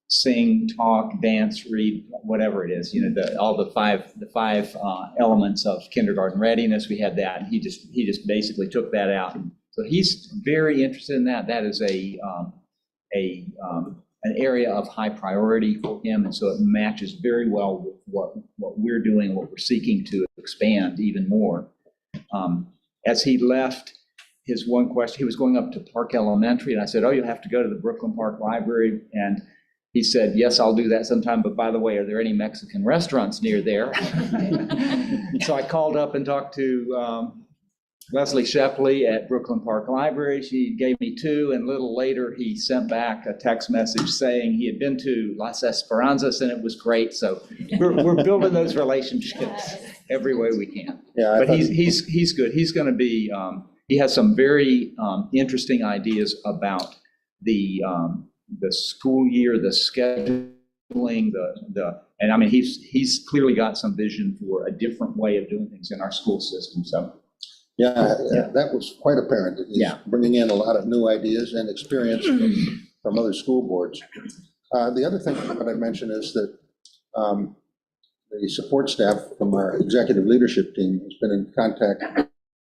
sing, talk, dance, read, whatever it is, all the five elements of kindergarten readiness. We had that, and he just basically took that out. So he's very interested in that. That is an area of high priority for him, and so it matches very well with what we're doing, what we're seeking to expand even more. As he left, his one question, he was going up to Park Elementary, and I said, "Oh, you'll have to go to the Brooklyn Park Library." And he said, "Yes, I'll do that sometime, but by the way, are there any Mexican restaurants near there?" So I called up and talked to Leslie Shepley at Brooklyn Park Library. She gave me 2, and a little later he sent back a text message saying he had been to Las Esperanzas and it was great. So we're building those relationships every way we can. Yeah, But he's good. He's going to be. He has some very interesting ideas about the school year, the scheduling, and I mean he's clearly got some vision for a different way of doing things in our school system. So. Yeah, that was quite apparent. He's Yeah. bringing in a lot of new ideas and experience from other school boards. The other thing that I mentioned is that the support staff from our executive leadership team has been in contact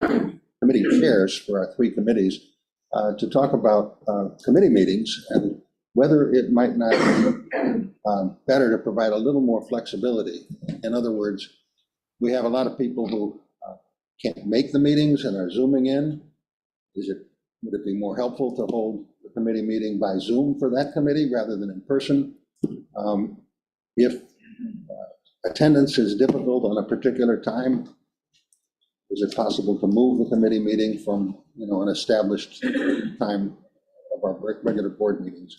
with committee chairs for our 3 committees to talk about committee meetings and whether it might not be better to provide a little more flexibility. In other words, we have a lot of people who can't make the meetings and are Zooming in. Would it be more helpful to hold the committee meeting by Zoom for that committee rather than in person? If attendance is difficult on a particular time, is it possible to move the committee meeting from, an established time of our regular board meetings?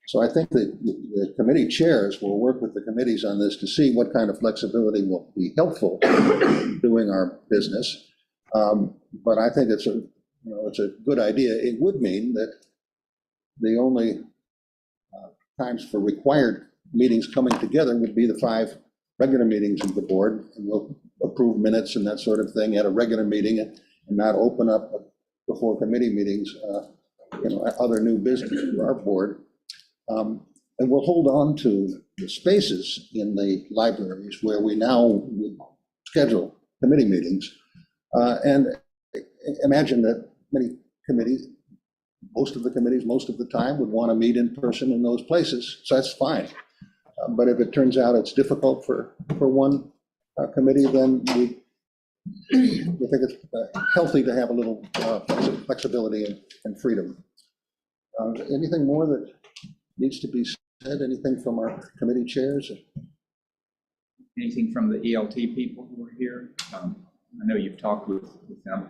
So I think that the committee chairs will work with the committees on this to see what kind of flexibility will be helpful doing our business. But I think it's a good idea. It would mean that the only times for required meetings coming together would be the 5 regular meetings of the board, and we'll approve minutes and that sort of thing at a regular meeting and not open up before committee meetings, other new business for our board. And we'll hold on to the spaces in the libraries where we now schedule committee meetings. And imagine that many committees, most of the committees, most of the time would want to meet in person in those places, so that's fine. But if it turns out it's difficult for one committee, then we think it's healthy to have a little flexibility and freedom. Anything more that needs to be said? Anything from our committee chairs? Anything from the ELT people who are here? I know you've talked with them.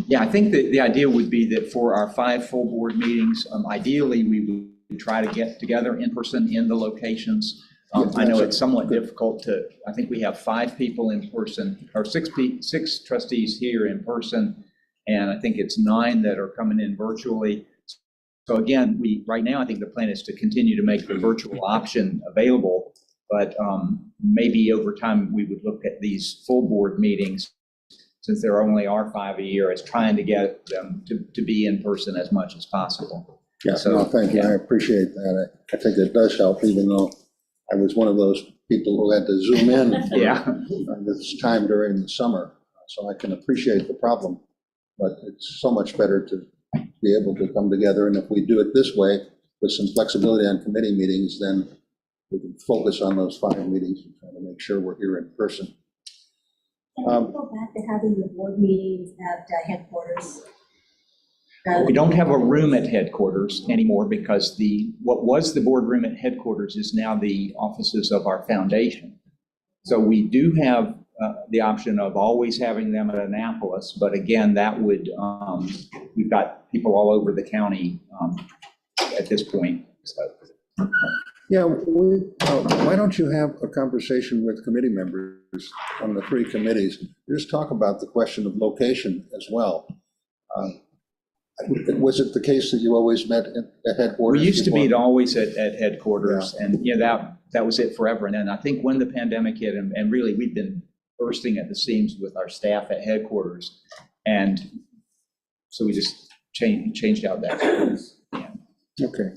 Yeah, I think that the idea would be that for our 5 full board meetings, ideally we would try to get together in person in the locations. I know it's somewhat difficult I think we have 5 people in person, or 6 trustees here in person, and I think it's 9 that are coming in virtually. So again, right now, I think the plan is to continue to make the virtual option available, but maybe over time, we would look at these full board meetings, since there only are 5 a year, as trying to get them to be in person as much as possible. Yeah, So, no, thank you. yeah. I appreciate that. I think it does help, even though I was one of those people who had to Zoom in Yeah. this time during the summer. So I can appreciate the problem, but it's so much better to be able to come together. And if we do it this way, with some flexibility on committee meetings, then we can focus on those 5 meetings and try to make sure we're here in person. Can we go back to having the board meetings at headquarters? We don't have a room at headquarters anymore because what was the boardroom at headquarters is now the offices of our foundation. So we do have the option of always having them at Annapolis, but again, that would, we've got people all over the county at this point. So. Yeah, why don't you have a conversation with committee members on the 3 committees? Just talk about the question of location as well. Was it the case that you always met at headquarters? We used to before? meet always at headquarters, and that was it forever. And then I think when the pandemic hit, and really we've been bursting at the seams with our staff at headquarters, and so we just changed out that. Yeah. Okay.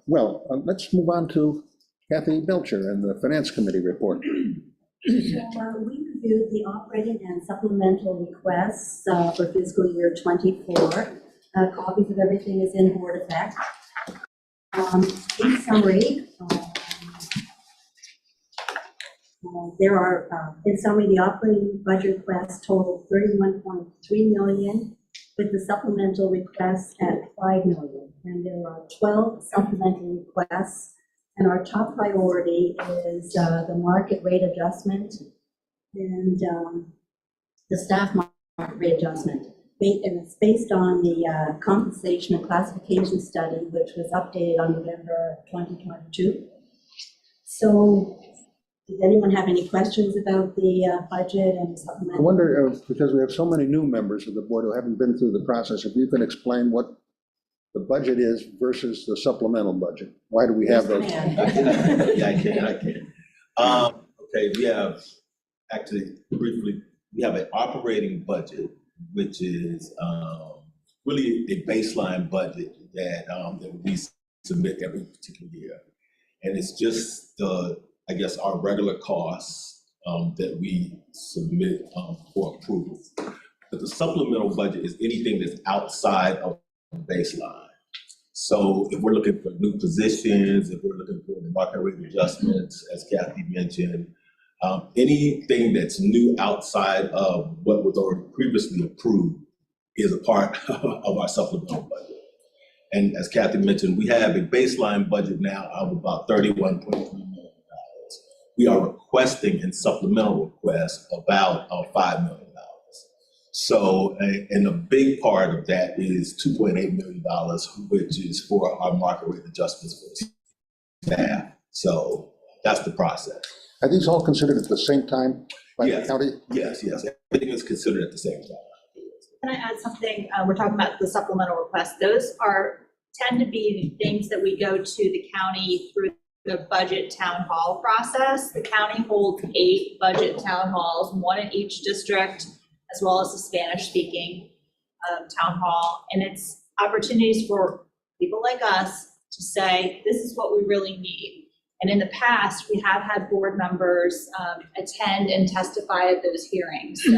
Let's move on to Kathy Belcher and the Finance Committee report. So we reviewed the operating and supplemental requests for fiscal year '24. Copies of everything is in Board Effect. In summary, the operating budget requests total 31.3 million, with the supplemental requests at 5 million. And there are 12 supplemental requests. And our top priority is the market rate adjustment and the staff market rate adjustment. And it's based on the compensation and classification study, which was updated on November 2022. So does anyone have any questions about the budget and the supplemental? I wonder, because we have so many new members of the board who haven't been through the process, if you can explain what the budget is versus the supplemental budget. Why do we have those? Yeah, I can. Okay, we have actually, briefly, we have an operating budget, which is really a baseline budget that we submit every particular year. And it's just I guess, our regular costs that we submit for approval. But the supplemental budget is anything that's outside of the baseline. So if we're looking for new positions, if we're looking for the market rate adjustments, as Kathy mentioned, anything that's new outside of what was already previously approved is a part of our supplemental budget. And as Kathy mentioned, we have a baseline budget now of about $31.3 million. We are requesting in supplemental requests about $5 million. So, and a big part of that is $2.8 million, which is for our market rate adjustments for staff. So that's the process. Are these all considered at the same time by the Yes. county? Yes, yes, everything is considered at the same time. Can I add something? We're talking about the supplemental requests. Those tend to be things that we go to the county through the budget town hall process. The county holds 8 budget town halls, 1 in each district, as well as the Spanish-speaking town hall. And it's opportunities for people like us to say, this is what we really need. And in the past, we have had board members attend and testify at those hearings. So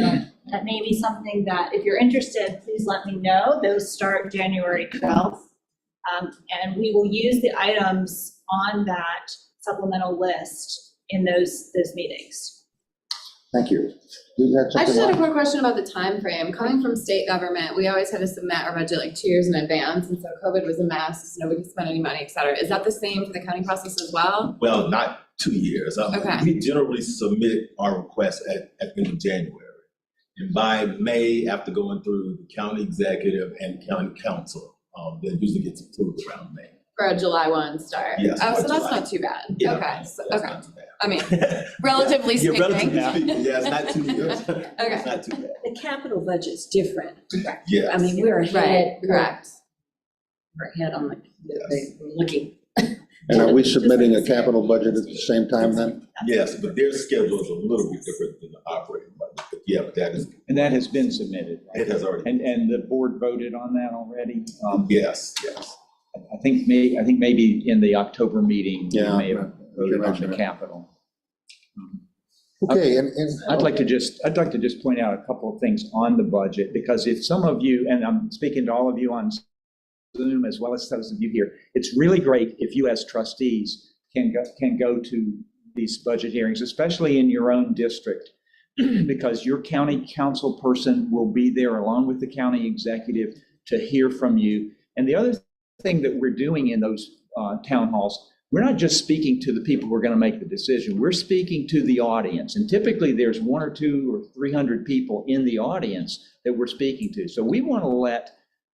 that may be something that, if you're interested, please let me know. Those start January 12th. And we will use the items on that supplemental list in those meetings. Thank you. You had I just something had a else? quick question about the time frame. Coming from state government, we always had to submit our budget like 2 years in advance, and so COVID was a mess, so nobody could spend any money, et cetera. Is that the same for the counting process as well? Well, not 2 years. Okay. We generally submit our requests at the end of January. And by May, after going through the county executive and county council, that usually gets approved around May. For a July 1 start? Yes, Oh, for so that's July. not too bad. Yeah, Okay, so, that's okay. not too bad. I mean, relatively Yeah, speaking. relatively speaking, yeah, it's not 2 years. Okay. It's not too bad. The capital budget's different. Yes. I mean, we're ahead. Right, correct. We're ahead on we're looking. And are we submitting a capital budget at the same time then? Yes, but their schedule is a little bit different than the operating budget. But yeah, but that is, And that has been submitted. it has already, And the board voted on that already? yes, yes. I think maybe in the October meeting, we Yeah, may have voted on mention the it. capital. Okay, and. I'd like to just point out a couple of things on the budget, because if some of you, and I'm speaking to all of you on Zoom as well as those of you here, it's really great if you as trustees can go to these budget hearings, especially in your own district, because your county council person will be there along with the county executive to hear from you. And the other thing that we're doing in those town halls, we're not just speaking to the people who are going to make the decision. We're speaking to the audience. And typically there's 1 or 2 or 300 people in the audience that we're speaking to. So we want to let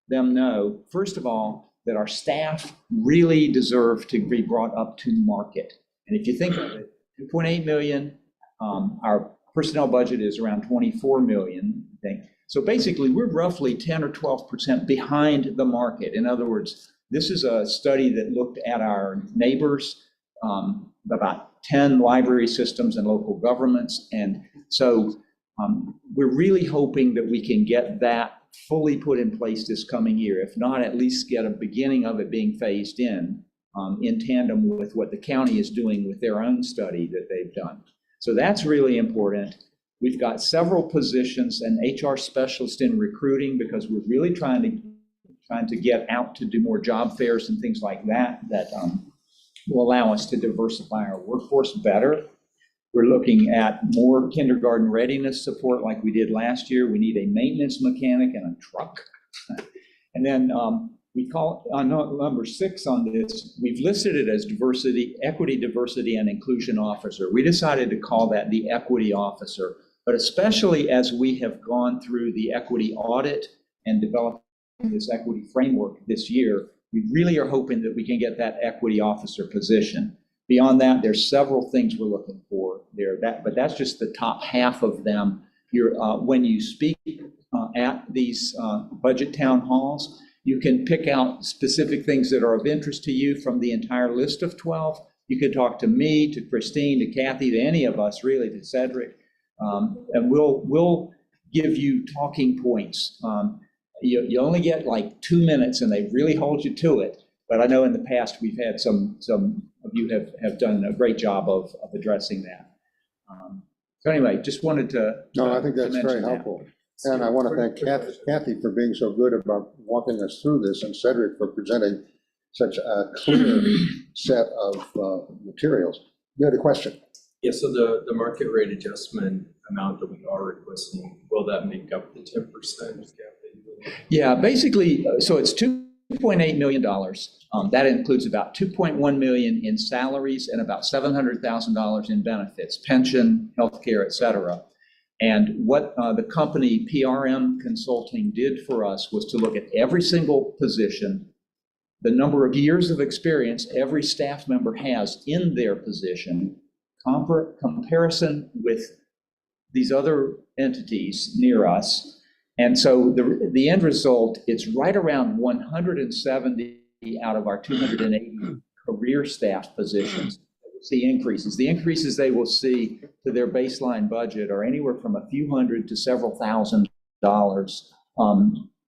them know, first of all, that our staff really deserve to be brought up to market. And if you think of it, 2.8 million, our personnel budget is around 24 million, I think. So basically we're roughly 10 or 12% behind the market. In other words, this is a study that looked at our neighbors, about 10 library systems and local governments. And so we're really hoping that we can get that fully put in place this coming year. If not, at least get a beginning of it being phased in tandem with what the county is doing with their own study that they've done. So that's really important. We've got several positions, an HR specialist in recruiting, because we're really trying to get out to do more job fairs and things like that, that will allow us to diversify our workforce better. We're looking at more kindergarten readiness support like we did last year. We need a maintenance mechanic and a truck. And then we call number 6 on this, we've listed it as equity, diversity, and inclusion officer. We decided to call that the equity officer, but especially as we have gone through the equity audit and developed this equity framework this year, we really are hoping that we can get that equity officer position. Beyond that, there's several things we're looking for there, but that's just the top half of them. When you speak at these budget town halls, you can pick out specific things that are of interest to you from the entire list of 12. You could talk to me, to Christine, to Kathy, to any of us, really, to Cedric. And we'll give you talking points. You only get like 2 minutes and they really hold you to it. But I know in the past, we've had some of you have done a great job of addressing that. So anyway, just wanted to. No, I think that's mention very that. helpful. And I want to thank Kathy for being so good about walking us through this, and Cedric for presenting such a clear set of materials. You had a question? Yeah, so the market rate adjustment amount that we are requesting, will that make up the 10%? Yeah, basically, so it's $2.8 million. That includes about $2.1 million in salaries and about $700,000 in benefits, pension, healthcare, et cetera. And what the company PRM Consulting did for us was to look at every single position, the number of years of experience every staff member has in their position, comparison with these other entities near us. And so the end result, it's right around 170 out of our 280 career staff positions see increases. The increases they will see to their baseline budget are anywhere from a few hundred to several $1,000s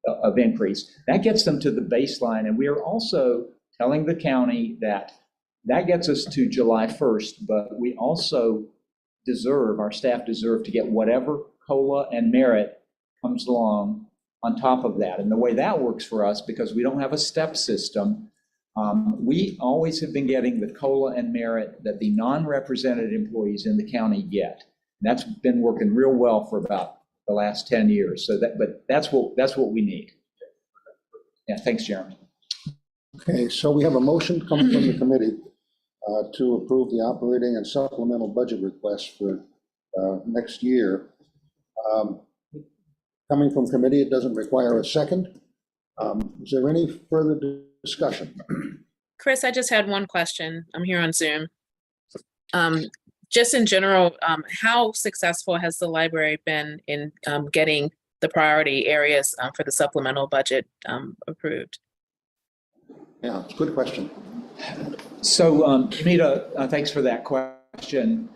of increase. That gets them to the baseline. And we are also telling the county that gets us to July 1st, but we also our staff deserve to get whatever COLA and merit comes along on top of that. And the way that works for us, because we don't have a step system, we always have been getting the COLA and merit that the non-represented employees in the county get. That's been working real well for about the last 10 years. But that's what we need. Yeah, thanks, Jeremy. Okay, so we have a motion coming from the committee to approve the operating and supplemental budget request for next year. Coming from committee, it doesn't require a second. Is there any further discussion? Chris, I just had one question. I'm here on Zoom. Just in general, how successful has the library been in getting the priority areas for the supplemental budget approved? Yeah, it's a good question. So, Amita, thanks for that question.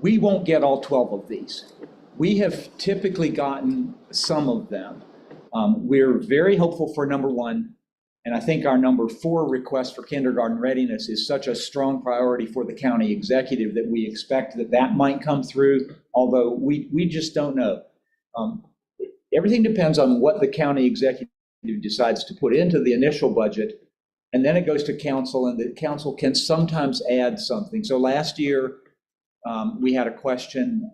We won't get all 12 of these. We have typically gotten some of them. We're very hopeful for number 1. And I think our number 4 request for kindergarten readiness is such a strong priority for the county executive that we expect that might come through, although we just don't know. Everything depends on what the county executive decides to put into the initial budget, and then it goes to council, and the council can sometimes add something. So last year, we had a question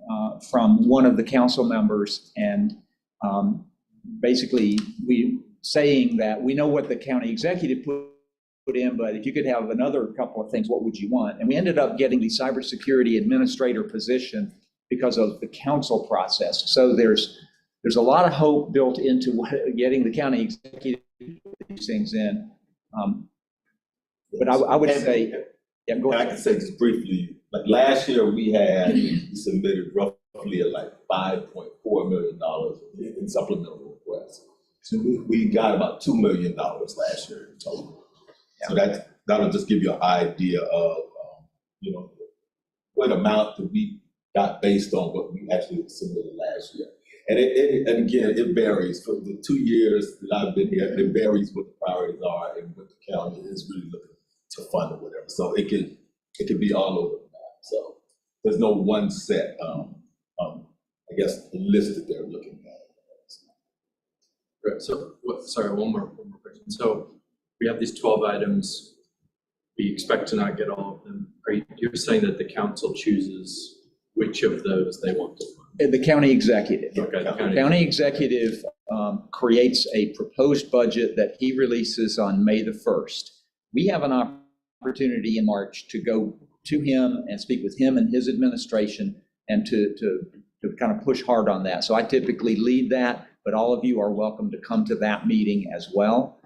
from one of the council members, and basically saying that we know what the county executive put in, but if you could have another couple of things, what would you want? And we ended up getting the cybersecurity administrator position because of the council process. So there's a lot of hope built into getting the county executive these things in. But I would say, yeah, go ahead. I can say just briefly, like last year we submitted roughly like $5.4 million in supplemental requests. So we got about $2 million last year in total. Yeah. So that'll just give you an idea of, what amount that we got based on what we actually submitted last year. And and again, it varies. For the 2 years that I've been here, it varies what the priorities are and what the county is really looking to fund or whatever. So it can be all over the map. So there's no one set, I guess, list that they're looking at. Right, so, one more question. So we have these 12 items. We expect to not get all of them. You're saying that the council chooses which of those they want to fund? The county executive. Okay, the county executive creates a proposed budget that he releases on May the 1st. We have an opportunity in March to go to him and speak with him and his administration and to kind of push hard on that. So I typically lead that, but all of you are welcome to come to that meeting as well.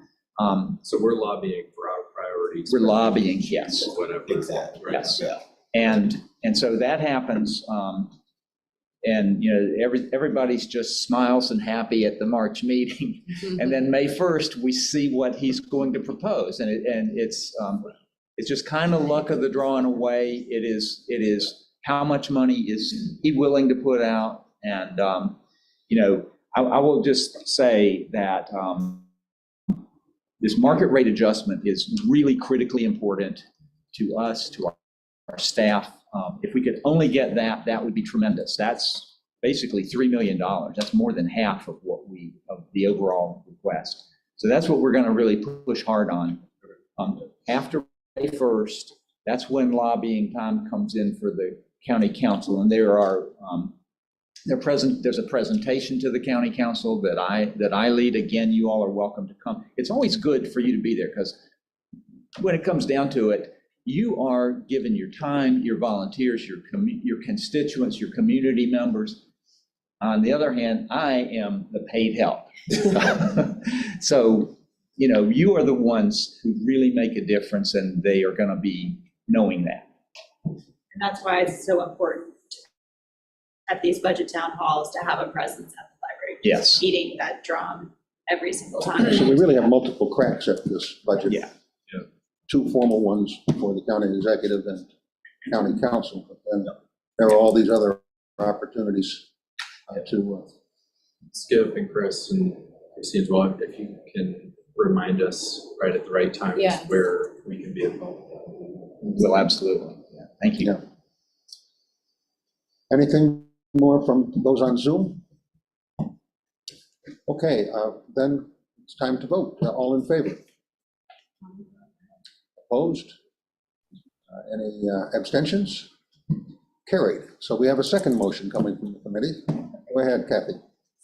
So we're lobbying for our priorities. We're lobbying, yes. Whatever. Exactly. Right. Yes. Yeah. And so that happens. And everybody's just smiles and happy at the March meeting. And then May 1st, we see what he's going to propose. And it's just kind of luck of the draw in a way. It is how much money is he willing to put out? And, you know, I will just say that this market rate adjustment is really critically important to us, to our staff. If we could only get that, that would be tremendous. That's basically $3 million. That's more than half of of the overall request. So that's what we're going to really push hard on. After May 1st, that's when lobbying time comes in for the county council, and there's a presentation to the county council that I lead. Again, you all are welcome to come. It's always good for you to be there, because when it comes down to it, you are given your time, your volunteers, your constituents, your community members. On the other hand, I am the paid help. So, you know, you are the ones who really make a difference, and they are going to be knowing that. And that's why it's so important at these budget town halls to have a presence at the library. Yes. Beating that drum every single time. So we really have multiple cracks at this budget. Yeah. Two formal ones for the county executive and county council, but then there are all these other opportunities to. Skip and Chris and Christine as well, if you can remind us right at the right time Yeah. where we can be involved. Well, absolutely. Yeah. Thank you. Yeah. Anything more from those on Zoom? Okay, then it's time to vote. All in favor? Opposed? Any abstentions? Carried. So we have a second motion coming from the committee. Go ahead, Kathy.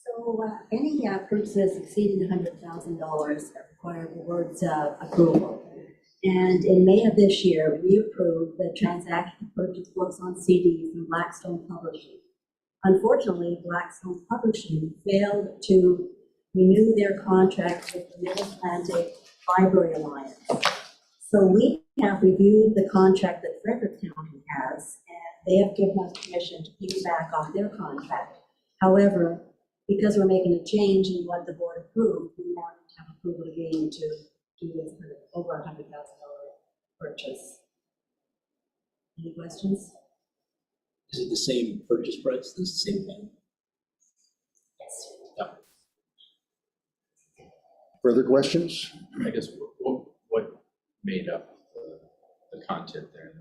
So any purchases exceeding $100,000 require the board's approval. And in May of this year, we approved the transaction to purchase books on CD from Blackstone Publishing. Unfortunately, Blackstone Publishing failed to renew their contract with the Mid-Atlantic Library Alliance. So we have reviewed the contract that Frederick County has, and they have given us permission to piggyback off their contract. However, because we're making a change in what the board approved, we now have approval again to do this for over $100,000 purchase. Any questions? Is it the same purchase price, is it the same thing? Yes. Further questions? I guess what made up the content there?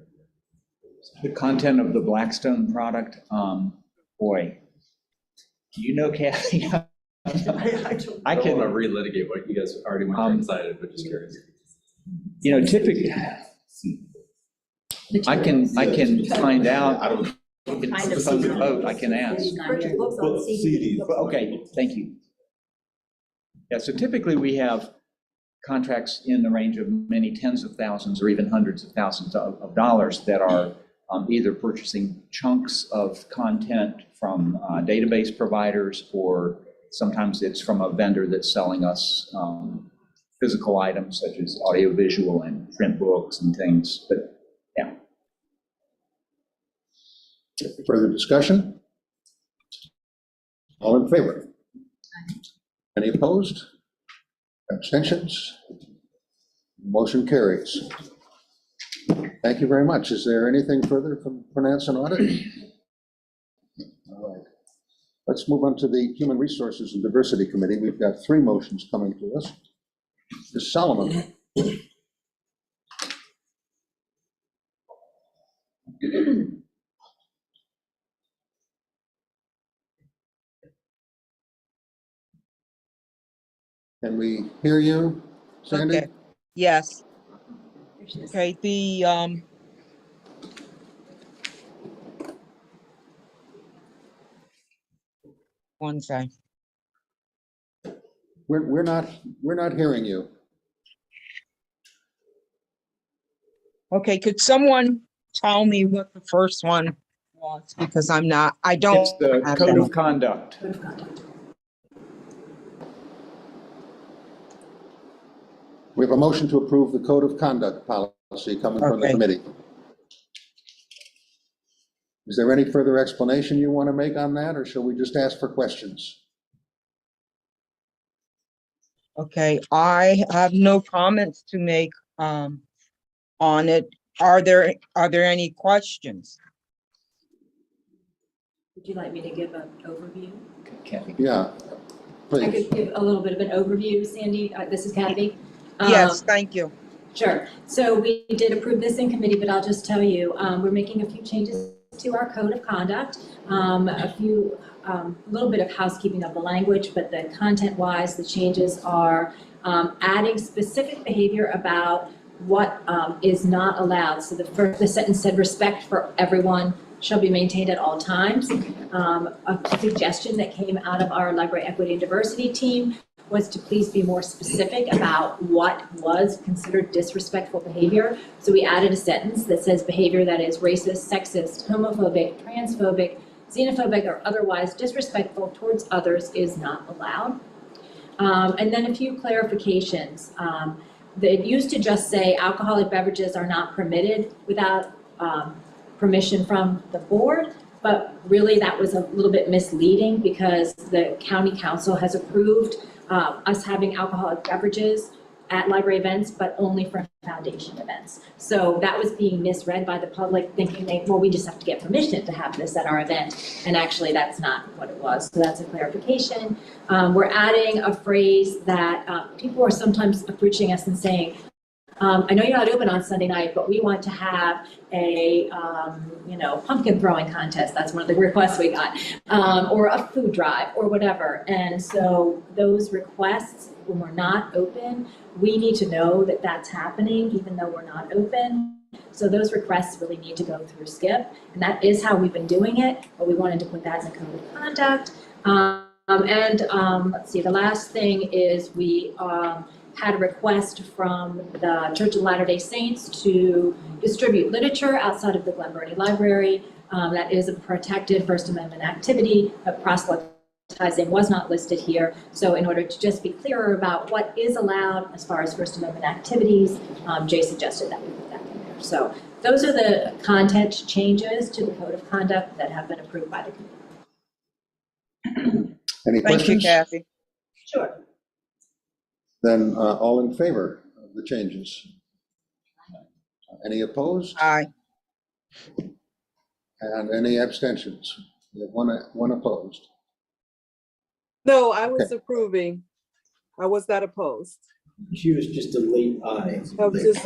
The content of the Blackstone product, boy, do you know, Kathy? I I don't can, want to relitigate what you guys already went through and decided, but just curious. you know, typically, I can find out. I don't. It's on the vote, I can ask. Purchase books on CD. Okay, thank you. Yeah, so typically we have contracts in the range of many tens of thousands or even hundreds of thousands of dollars that are either purchasing chunks of content from database providers, or sometimes it's from a vendor that's selling us physical items such as audiovisual and print books and things, but yeah. Further discussion? All in favor? Any opposed? Abstentions? Motion carries. Thank you very much. Is there anything further from finance and audit? All right. Let's move on to the Human Resources and Diversity Committee. We've got 3 motions coming to us. Ms. Solomon. Can we hear you, Sandy? Okay. Yes. Okay, one second. We're not hearing you. Okay, could someone tell me what the first one was? Because I don't. It's the have code that. of conduct. We have a motion to approve the code of conduct policy coming from the Okay. committee. Is there any further explanation you want to make on that, or shall we just ask for questions? Okay, I have no comments to make on it. Are there any questions? Would you like me to give an overview? Kathy? Yeah, I please. could give a little bit of an overview, Sandy. This is Kathy. Yes, thank you. Sure. So we did approve this in committee, but I'll just tell you, we're making a few changes to our code of conduct. A little bit of housekeeping of the language, but the content-wise, the changes are adding specific behavior about what is not allowed. So the sentence said, respect for everyone shall be maintained at all times. A suggestion that came out of our library equity and diversity team was to please be more specific about what was considered disrespectful behavior. So we added a sentence that says behavior that is racist, sexist, homophobic, transphobic, xenophobic, or otherwise disrespectful towards others is not allowed. And then a few clarifications. It used to just say alcoholic beverages are not permitted without permission from the board, but really that was a little bit misleading because the county council has approved us having alcoholic beverages at library events, but only for foundation events. So that was being misread by the public, thinking we just have to get permission to have this at our event. And actually that's not what it was. So that's a clarification. We're adding a phrase that people are sometimes approaching us and saying, I know you're not open on Sunday night, but we want to have a, pumpkin throwing contest. That's one of the requests we got, or a food drive or whatever. And so those requests, when we're not open, we need to know that that's happening, even though we're not open. So those requests really need to go through SCIP, and that is how we've been doing it, but we wanted to put that in the code of conduct. Let's see, the last thing is we had a request from the Church of Latter-day Saints to distribute literature outside of the Glen Burnie Library. That is a protected First Amendment activity, but proselytizing was not listed here. So in order to just be clearer about what is allowed as far as First Amendment activities, Jay suggested that we put that in there. So those are the content changes to the code of conduct that have been approved by the committee. Any Thank you, questions? Kathy. Sure. Then all in favor of the changes? Any opposed? Aye. And any abstentions? We have one opposed. No, I was approving. I was not opposed. She was just a late eye. I was just,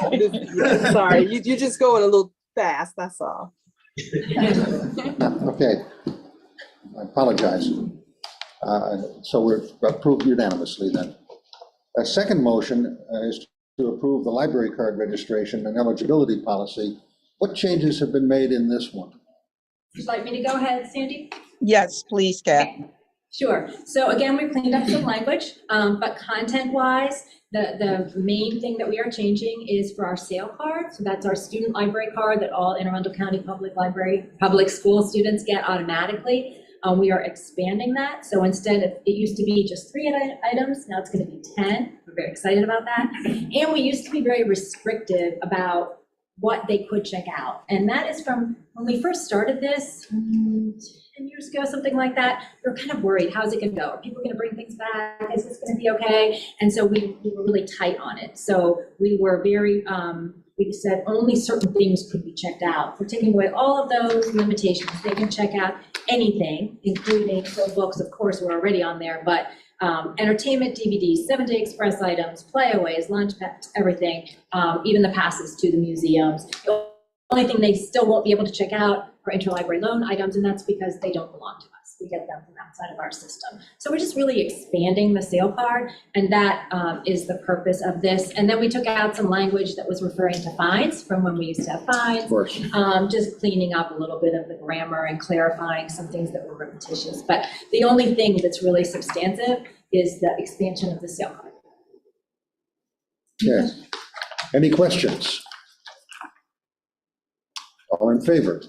sorry, you just going a little fast, that's all. Okay, I apologize. So we're approved unanimously then. A second motion is to approve the library card registration and eligibility policy. What changes have been made in this one? Would you like me to go ahead, Sandy? Yes, please, Kathy. Sure. So again, we cleaned up some language, but content-wise, the main thing that we are changing is for our sale card. So that's our student library card that all Anne Arundel County public school students get automatically. We are expanding that. So instead of, it used to be just 3 items, now it's going to be 10. We're very excited about that. And we used to be very restrictive about what they could check out. And that is from when we first started this 10 years ago, something like that. We were kind of worried, how's it going to go? Are people going to bring things back? Is this going to be okay? And so we were really tight on it. So we were very, we said only certain things could be checked out. We're taking away all of those limitations. They can check out anything, including books, of course, we're already on there, but entertainment, DVDs, 7-day express items, playaways, lunch packs, everything, even the passes to the museums. The only thing they still won't be able to check out are interlibrary loan items, and that's because they don't belong to us. We get them from outside of our system. So we're just really expanding the sale card, and that is the purpose of this. And then we took out some language that was referring to fines from when we used to have fines. Of course. Just cleaning up a little bit of the grammar and clarifying some things that were repetitious. But the only thing that's really substantive is the expansion of the sale card. Yes. Any questions? All in favor?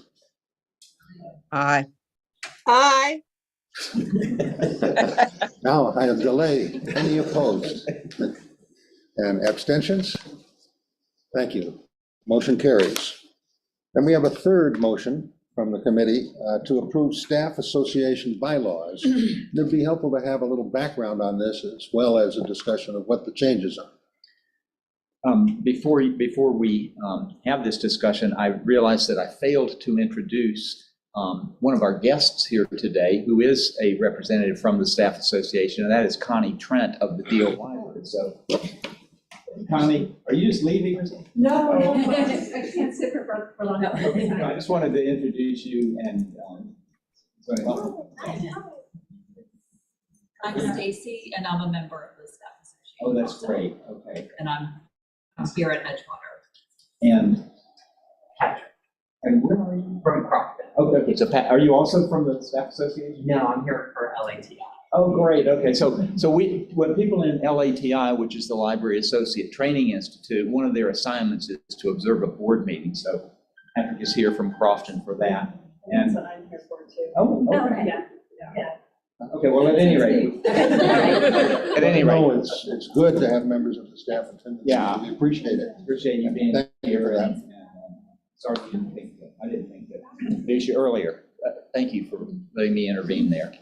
Aye. Aye. Now I have delay. Any opposed? And abstentions? Thank you. Motion carries. Then we have a third motion from the committee to approve staff association bylaws. It'd be helpful to have a little background on this as well as a discussion of what the changes are. Before we have this discussion, I realized that I failed to introduce one of our guests here today, who is a representative from the Staff Association, and that is Connie Trent of the Deal Library. So, Connie, are you just leaving or something? No, I can't sit for long. Okay, I just wanted to introduce you and. I'm Stacy, and I'm a member of the Staff Association. Oh, that's great. Okay. And I'm here at Edgewater. And Patrick. And where are you? From Crofton. Okay, so Pat, are you also from the Staff Association? No, I'm here for LATI. Oh, great. Okay, so when people in LATI, which is the Library Associate Training Institute, one of their assignments is to observe a board meeting. So Patrick is here from Crofton for that. And That's what I'm here for too. oh, okay. Yeah. Okay, well, at any rate. At any No, rate. it's good to have members of the staff attend. Yeah. We appreciate it. Appreciate you being Thank you here. for that. And, sorry, I didn't think that. Introduce you earlier. Thank you for letting me intervene there.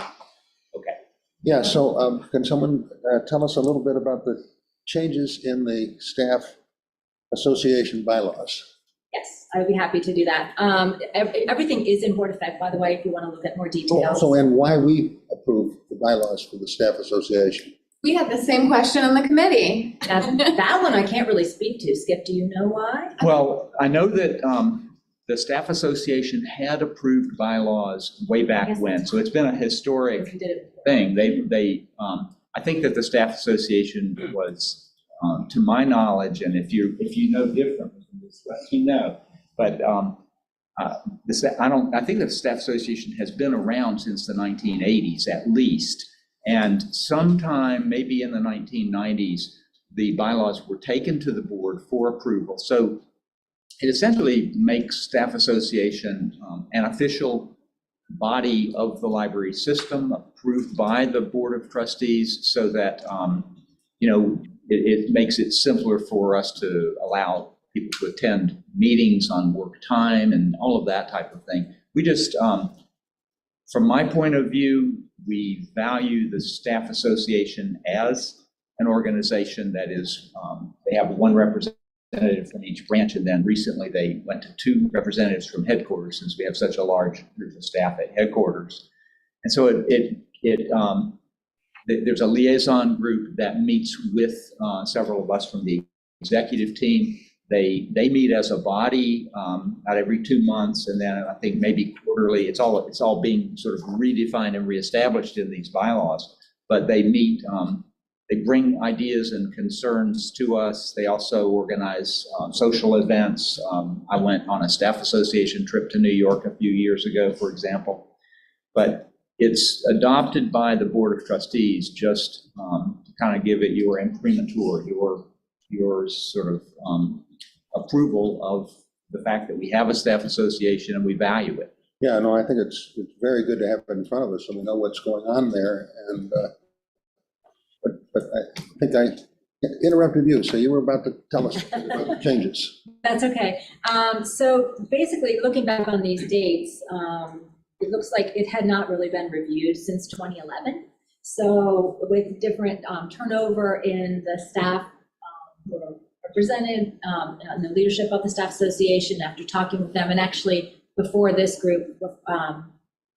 Okay. Yeah, so can someone tell us a little bit about the changes in the staff association bylaws? Yes, I would be happy to do that. Everything is in board effect, by the way, if you want to look at more details. Also, and why we approve the bylaws for the staff association. We had the same question on the committee. That one I can't really speak to. Skip, do you know why? Well, I know that the Staff Association had approved bylaws way back when, so it's been a historic We did it before. thing. I think that the Staff Association was, to my knowledge, and if you know differently, just let me know. But I think that the Staff Association has been around since the 1980s at least. And sometime, maybe in the 1990s, the bylaws were taken to the board for approval. So it essentially makes Staff Association an official body of the library system, approved by the Board of Trustees, so that it makes it simpler for us to allow people to attend meetings on work time and all of that type of thing. We just, from my point of view, we value the Staff Association as an organization that is, they have one representative from each branch, and then recently they went to 2 representatives from headquarters, since we have such a large group of staff at headquarters. And so there's a liaison group that meets with several of us from the executive team. They meet as a body about every 2 months, and then I think maybe quarterly. It's all being sort of redefined and reestablished in these bylaws. But they meet. They bring ideas and concerns to us. They also organize social events. I went on a Staff Association trip to New York a few years ago, for example. But it's adopted by the Board of Trustees, just to kind of give it your imprimatur, your sort of approval of the fact that we have a staff association and we value it. Yeah, no, I think it's very good to have it in front of us so we know what's going on there. And but I think I interrupted you, so you were about to tell us about the changes. That's okay. So basically, looking back on these dates, it looks like it had not really been reviewed since 2011. So with different turnover in the staff who are represented, and the leadership of the Staff Association, after talking with them, and actually before this group,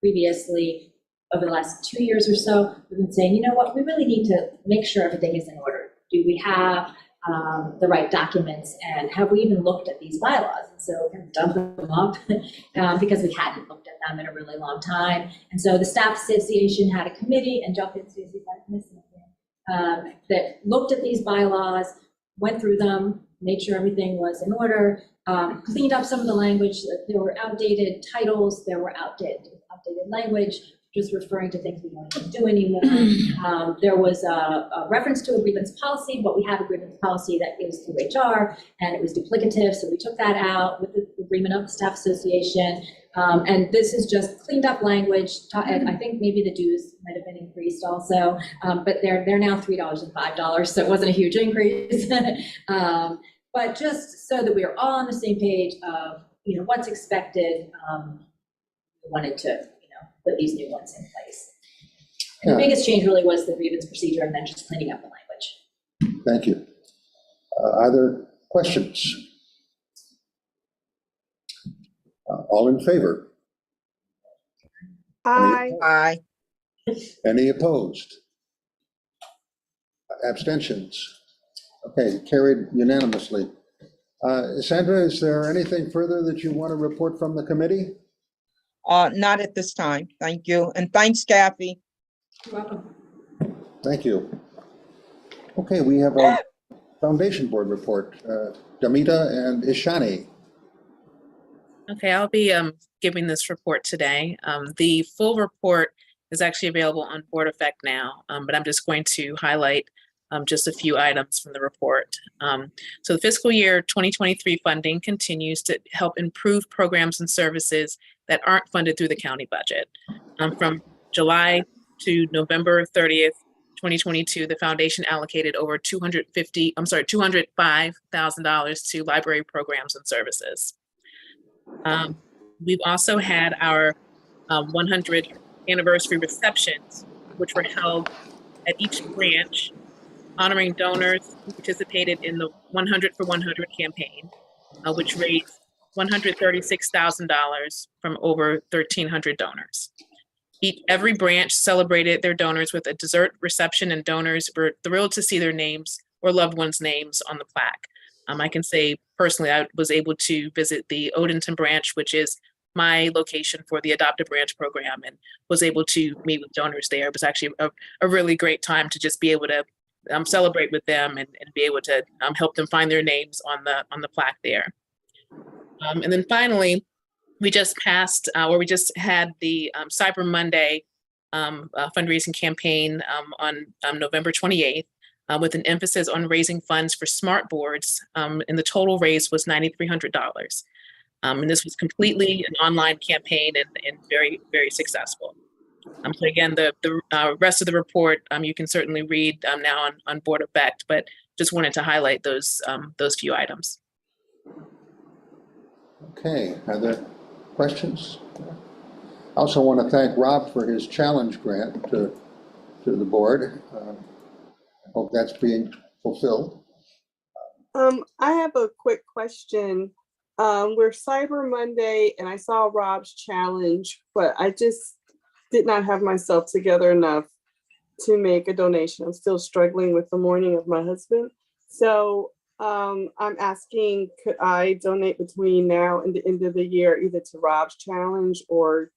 previously, over the last 2 years or so, we've been saying, you know what, we really need to make sure everything is in order. Do we have the right documents, and have we even looked at these bylaws? And so we kind of dug them up because we hadn't looked at them in a really long time. And so the Staff Association had a committee, and jump in, Susie, if I miss anything, that looked at these bylaws, went through them, made sure everything was in order, cleaned up some of the language. There were outdated titles, there were outdated language, just referring to things we don't even do anymore. There was a reference to a grievance policy, but we have a grievance policy that goes through HR, and it was duplicative, so we took that out with the agreement of the Staff Association. And this is just cleaned up language. And I think maybe the dues might have been increased also, but they're now $3 and $5, so it wasn't a huge increase. But just so that we are all on the same page of what's expected, we wanted to put these new ones in place. And the biggest change really was the grievance procedure, and then just cleaning up the language. Thank you. Are there questions? All in favor? Aye. Aye. Any opposed? Abstentions? Okay, carried unanimously. Sandra, is there anything further that you want to report from the committee? Not at this time. Thank you. And thanks, Kathy. You're welcome. Thank you. Okay, we have a foundation board report. Damita and Ishani. Okay, I'll be giving this report today. The full report is actually available on Board Effect now, but I'm just going to highlight just a few items from the report. So the fiscal year 2023 funding continues to help improve programs and services that aren't funded through the county budget. From July to November 30th, 2022, the foundation allocated over $205,000 to library programs and services. We've also had our 100th anniversary receptions, which were held at each branch, honoring donors who participated in the 100 for 100 campaign, which raised $136,000 from over 1,300 donors. Every branch celebrated their donors with a dessert reception, and donors were thrilled to see their names or loved ones' names on the plaque. I can say personally, I was able to visit the Odenton branch, which is my location for the Adopt a Branch program, and was able to meet with donors there. It was actually a really great time to just be able to celebrate with them and be able to help them find their names on the plaque there. And then finally, we just had the Cyber Monday fundraising campaign on November 28th. With an emphasis on raising funds for smart boards, and the total raise was $9,300. And this was completely an online campaign and very, very successful. So again, the rest of the report you can certainly read now on Board Effect, but just wanted to highlight those few items. Okay, are there questions? I also want to thank Rob for his challenge grant to the board. I hope that's being fulfilled. I have a quick question. We're Cyber Monday and I saw Rob's challenge, but I just did not have myself together enough to make a donation. I'm still struggling with the mourning of my husband. So I'm asking, could I donate between now and the end of the year, either to Rob's challenge, or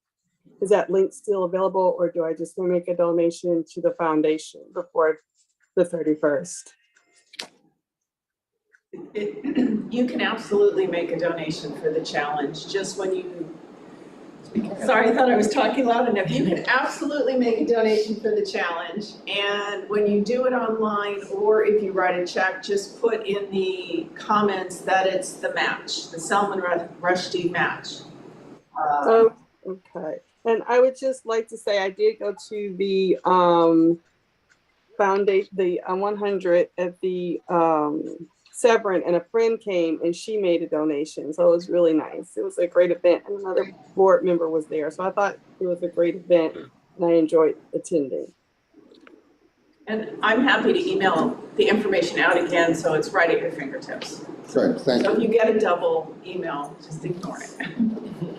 is that link still available, or do I just make a donation to the foundation before the 31st? You can absolutely make a donation for the challenge. Just when you, sorry, I thought I was talking loud enough. You can absolutely make a donation for the challenge. And when you do it online, or if you write a check, just put in the comments that it's the match, the Salman Rushdie match. Okay. And I would just like to say, I did go to the foundation, the 100 at the Severn, and a friend came and she made a donation. So it was really nice. It was a great event, and another board member was there. So I thought it was a great event and I enjoyed attending. And I'm happy to email the information out again, so it's right at your fingertips. Great, thank So you. if you get a double email, just ignore it.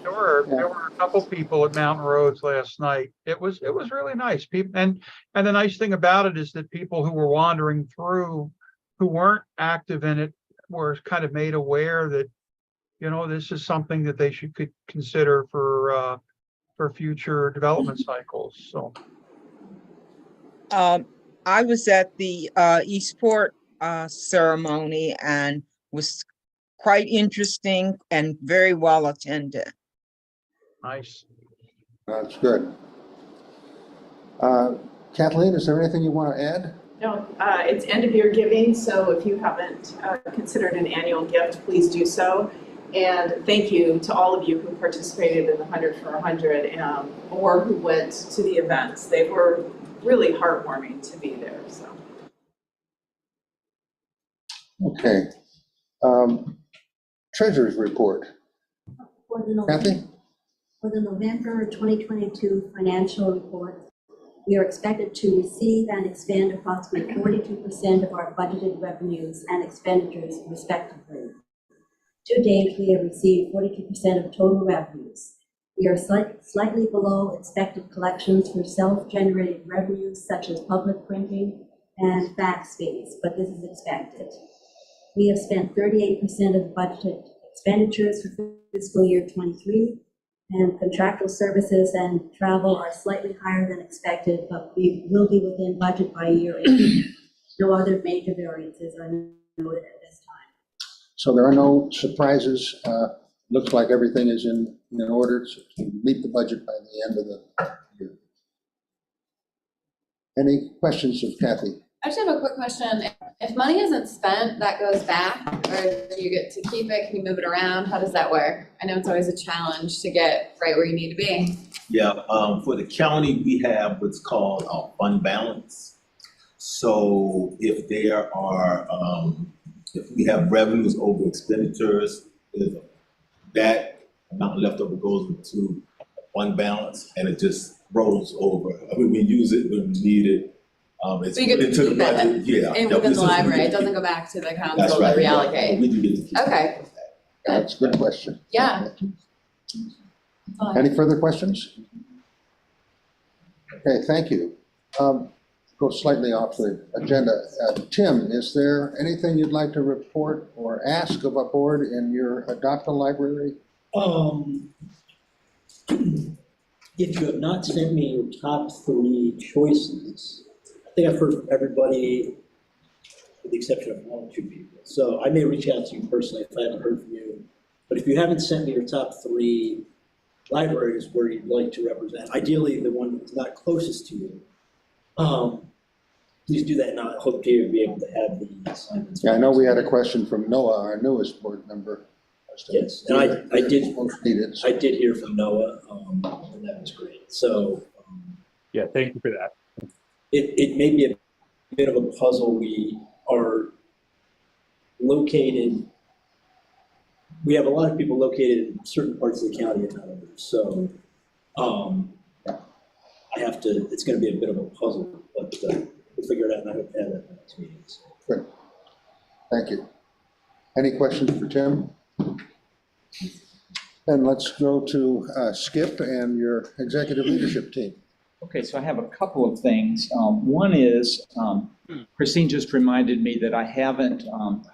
There were a couple people at Mountain Roads last night. It was really nice. People, and the nice thing about it is that people who were wandering through, who weren't active in it, were kind of made aware that, you know, this is something that they could consider for future development cycles. So I was at the Eastport ceremony and was quite interesting and very well attended. nice. That's good. Kathleen, is there anything you want to add? No, it's end of year giving, so if you haven't considered an annual gift, please do so. And thank you to all of you who participated in the 100 for 100 or who went to the events. They were really heartwarming to be there. So. Okay. Treasurer's report. For the Kathy? For the November 2022 financial report, we are expected to receive and expend approximately 42% of our budgeted revenues and expenditures respectively. To date, we have received 42% of total revenues. We are slightly below expected collections for self-generated revenues such as public printing and fax fees, but this is expected. We have spent 38% of budgeted expenditures for fiscal year '23, and contractual services and travel are slightly higher than expected, but we will be within budget by year end. No other major variances are noted at this time. So there are no surprises. Looks like everything is in order to meet the budget by the end of the year. Any questions of Kathy? I just have a quick question. If money isn't spent, that goes back, or do you get to keep it? Can you move it around? How does that work? I know it's always a challenge to get right where you need to be. Yeah, for the county, we have what's called a fund balance. So if there are, if we have revenues over expenditures, that amount left over goes into a fund balance, and it just rolls over. I mean, we use it when we need it. It's So you get put to into the keep budget, it yeah. in Yeah, within this the is- library. It doesn't go back to the That's council to right. reallocate. We do get to keep it. Okay, That's a good question. yeah. Any further questions? Okay, thank you. Go slightly off the agenda. Tim, is there anything you'd like to report or ask of a board in your Adopt a Library? If you have not sent me your top 3 choices, I think I've heard from everybody with the exception of 1 or 2 people. So I may reach out to you personally if I haven't heard from you. But if you haven't sent me your top 3 libraries where you'd like to represent, ideally the one that's not closest to you, please do that, and I hope to be able to have the assignments. Yeah, I know we had a question from Noah, our newest board member. Yes, and I did Most needed. I did hear from Noah, and that was great. So Yeah, thank you for that. it may be a bit of a puzzle. We are located, we have a lot of people located in certain parts of the county and not others. So I have to, it's going to be a bit of a puzzle, but we'll figure it out, and I hope to have that in the next meeting. So. Good. Thank you. Any questions for Tim? And let's go to Skip and your executive leadership team. Okay, so I have a couple of things. One is, Christine just reminded me that I haven't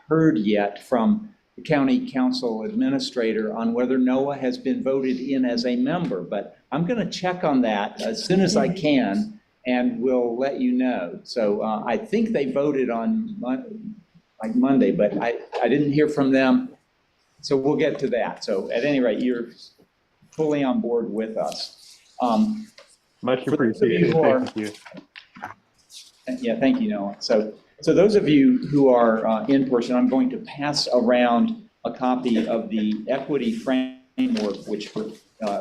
heard yet from the county council administrator on whether Noah has been voted in as a member, but I'm going to check on that as soon as I can, and we'll let you know. So I think they voted on Monday, but I didn't hear from them, so we'll get to that. So at any rate, you're fully on board with us. Much For those of you appreciated. who are- Thank you. Yeah, thank you, Noah. So those of you who are in person, I'm going to pass around a copy of the equity framework, which for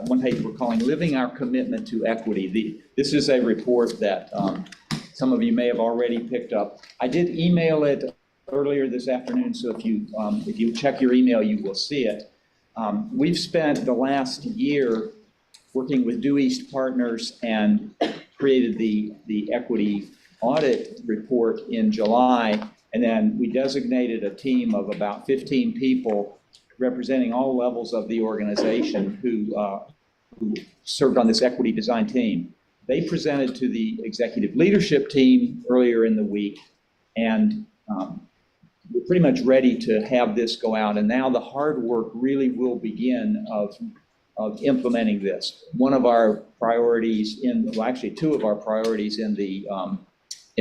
one page we're calling Living Our Commitment to Equity. This is a report that some of you may have already picked up. I did email it earlier this afternoon, so if you check your email, you will see it. We've spent the last year working with Due East Partners and created the equity audit report in July, and then we designated a team of about 15 people representing all levels of the organization who served on this equity design team. They presented to the executive leadership team earlier in the week, and we're pretty much ready to have this go out, and now the hard work really will begin of implementing this. One of our priorities actually 2 of our priorities in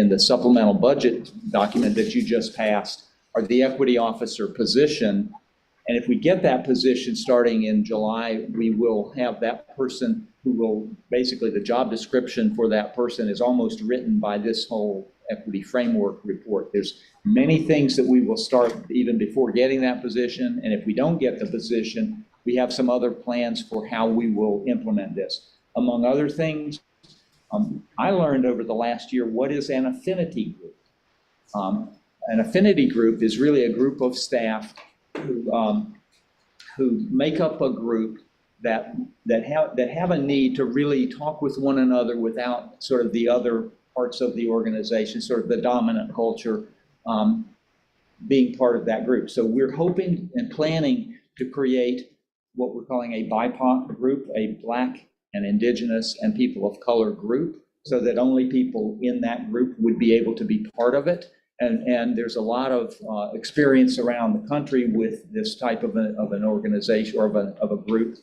the supplemental budget document that you just passed are the equity officer position. And if we get that position starting in July, we will have that person who will, basically the job description for that person is almost written by this whole equity framework report. There's many things that we will start even before getting that position. And if we don't get the position, we have some other plans for how we will implement this. Among other things, I learned over the last year what is an affinity group. An affinity group is really a group of staff who make up a group that have a need to really talk with one another without sort of the other parts of the organization, sort of the dominant culture, being part of that group. So we're hoping and planning to create what we're calling a BIPOC group, a Black and Indigenous and People of Color group, so that only people in that group would be able to be part of it. And there's a lot of experience around the country with this type of an organization or of a group.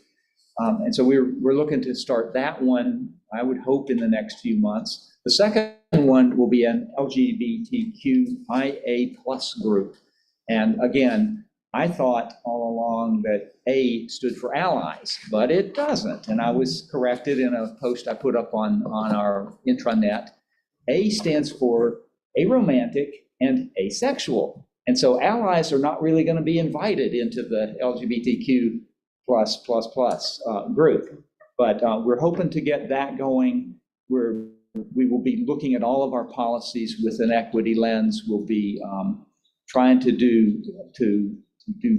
And so we're looking to start that one, I would hope, in the next few months. The second one will be an LGBTQIA+ group. And again, I thought all along that A stood for allies, but it doesn't. And I was corrected in a post I put up on our intranet. A stands for aromantic and asexual. And so allies are not really going to be invited into the LGBTQ++ group. But we're hoping to get that going. We will be looking at all of our policies with an equity lens. We'll be trying to do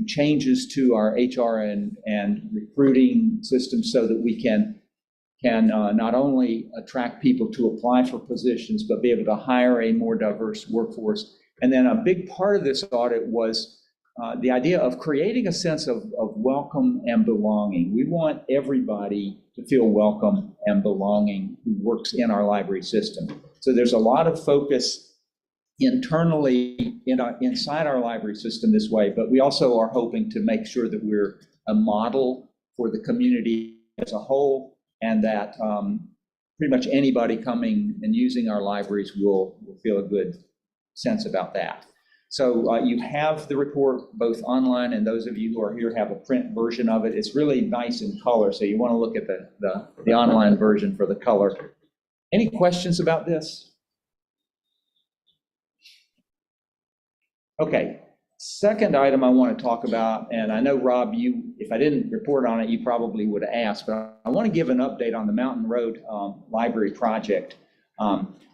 changes to our HR and recruiting systems so that we can not only attract people to apply for positions, but be able to hire a more diverse workforce. And then a big part of this audit was the idea of creating a sense of welcome and belonging. We want everybody to feel welcome and belonging who works in our library system. So there's a lot of focus internally inside our library system this way, but we also are hoping to make sure that we're a model for the community as a whole, and that pretty much anybody coming and using our libraries will feel a good sense about that. So you have the report both online, and those of you who are here have a print version of it. It's really nice in color, so you want to look at the online version for the color. Any questions about this? Okay, second item I want to talk about, and I know, Rob, if I didn't report on it, you probably would have asked, but I want to give an update on the Mountain Road Library project.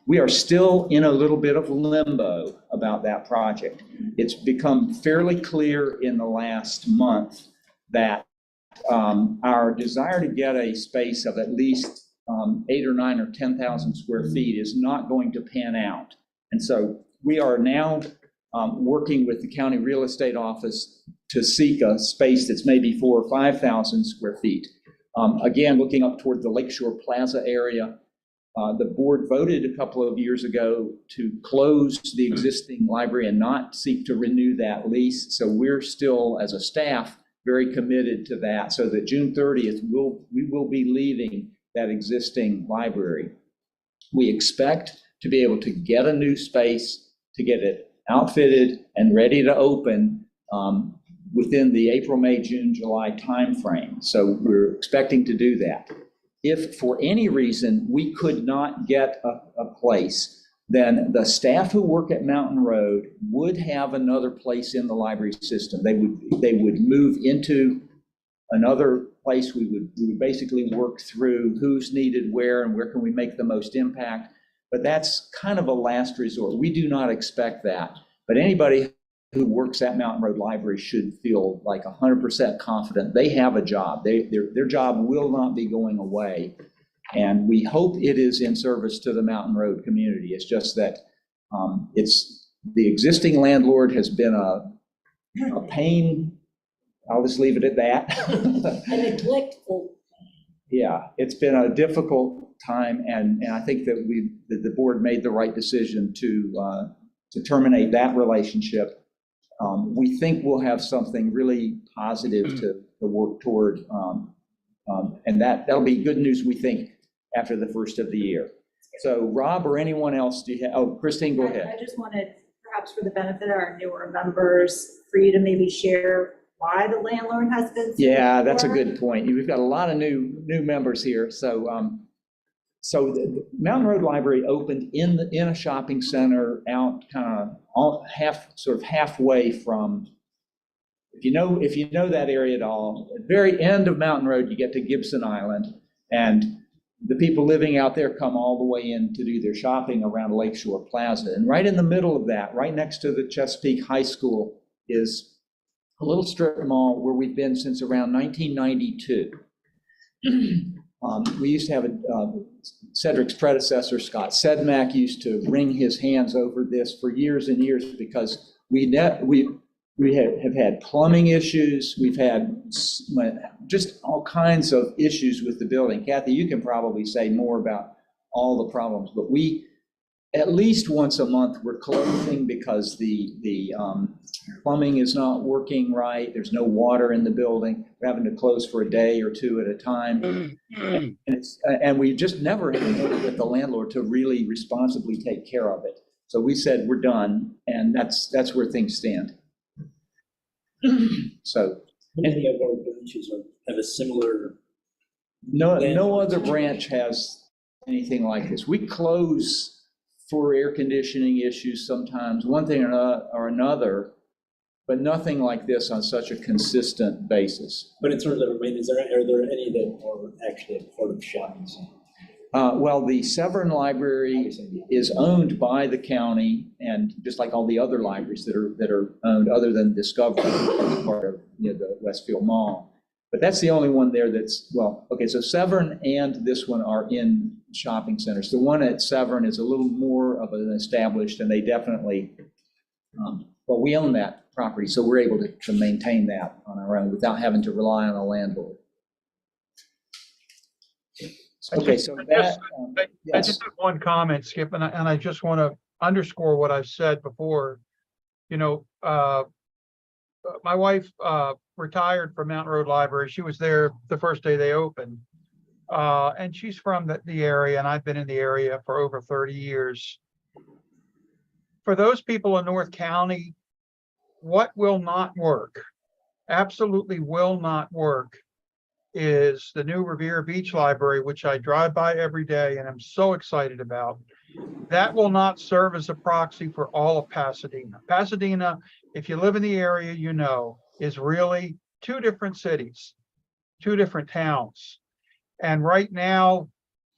We are still in a little bit of limbo about that project. It's become fairly clear in the last month that our desire to get a space of at least 8 or 9 or 10,000 square feet is not going to pan out. And so we are now working with the county real estate office to seek a space that's maybe 4,000 or 5,000 square feet. Again, looking up toward the Lakeshore Plaza area. The board voted a couple of years ago to close the existing library and not seek to renew that lease. So we're still, as a staff, very committed to that, so that June 30th, we will be leaving that existing library. We expect to be able to get a new space, to get it outfitted and ready to open within the April, May, June, July timeframe. So we're expecting to do that. If for any reason we could not get a place, then the staff who work at Mountain Road would have another place in the library system. They would move into another place. We would basically work through who's needed where and where can we make the most impact. But that's kind of a last resort. We do not expect that. But anybody who works at Mountain Road Library should feel like 100% confident they have a job. Their job will not be going away. And we hope it is in service to the Mountain Road community. It's just that the existing landlord has been a pain. I'll just leave it at that. A neglectful. Yeah, it's been a difficult time, and I think that the board made the right decision to terminate that relationship. We think we'll have something really positive to work toward, and that'll be good news, we think, after the first of the year. So Rob or anyone else, do you have, oh, Christine, go ahead. I just wanted, perhaps for the benefit of our newer members, for you to maybe share why the landlord has been. Yeah, that's a good point. We've got a lot of new members here. So the Mountain Road Library opened in a shopping center out kind of halfway from, if you know that area at all, at the very end of Mountain Road, you get to Gibson Island, and the people living out there come all the way in to do their shopping around Lakeshore Plaza. And right in the middle of that, right next to the Chesapeake High School, is a little strip mall where we've been since around 1992. We used to have Cedric's predecessor, Scott Sedmak, used to wring his hands over this for years and years, because we We have had plumbing issues. We've had just all kinds of issues with the building. Kathy, you can probably say more about all the problems, but we, at least once a month, we're closing because the plumbing is not working right. There's no water in the building. We're having to close for a day or two at a time. And we just never had been able to get the landlord to really responsibly take care of it. So we said, we're done, and that's where things stand. So. Many of our branches have a similar. No other branch has anything like this. We close for air conditioning issues sometimes, one thing or another, but nothing like this on such a consistent basis. But in terms of maintenance, are there any that are actually a part of shopping center? Well, the Severn Library is owned by the county, and just like all the other libraries that are owned, other than Discovery, part of the Westfield Mall. But that's the only one there that's, well, okay, so Severn and this one are in shopping centers. The one at Severn is a little more of an established, and they definitely, well, we own that property, so we're able to maintain that on our own without having to rely on a landlord. Okay, so that, I yes. just have one comment, Skip, and I just want to underscore what I've said before. You know, my wife retired from Mountain Road Library. She was there the first day they opened. And she's from the area, and I've been in the area for over 30 years. For those people in North County, what will not work, absolutely will not work, is the new Riviera Beach Library, which I drive by every day and I'm so excited about. That will not serve as a proxy for all of Pasadena. Pasadena, if you live in the area, you know, is really two different cities, two different towns. And right now,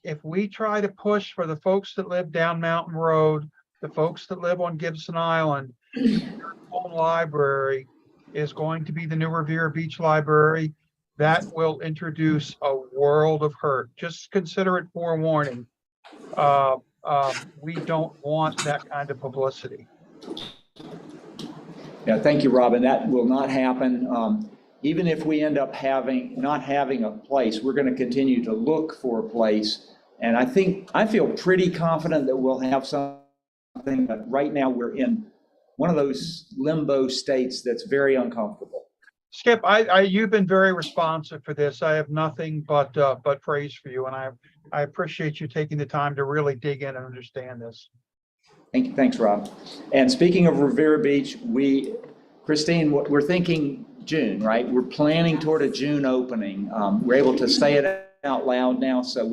if we try to push for the folks that live down Mountain Road, the folks that live on Gibson Island, their own library is going to be the new Riviera Beach Library. That will introduce a world of hurt. Just consider it forewarning. We don't want that kind of publicity. Yeah, thank you, Robin. That will not happen. Even if we end up not having a place, we're going to continue to look for a place. And I feel pretty confident that we'll have something, but right now we're in one of those limbo states that's very uncomfortable. Skip, you've been very responsive for this. I have nothing but praise for you, and I appreciate you taking the time to really dig in and understand this. Thank you. Thanks, Rob. And speaking of Riviera Beach, Christine, we're thinking June, right? We're planning toward a June opening. We're able to say it out loud now, so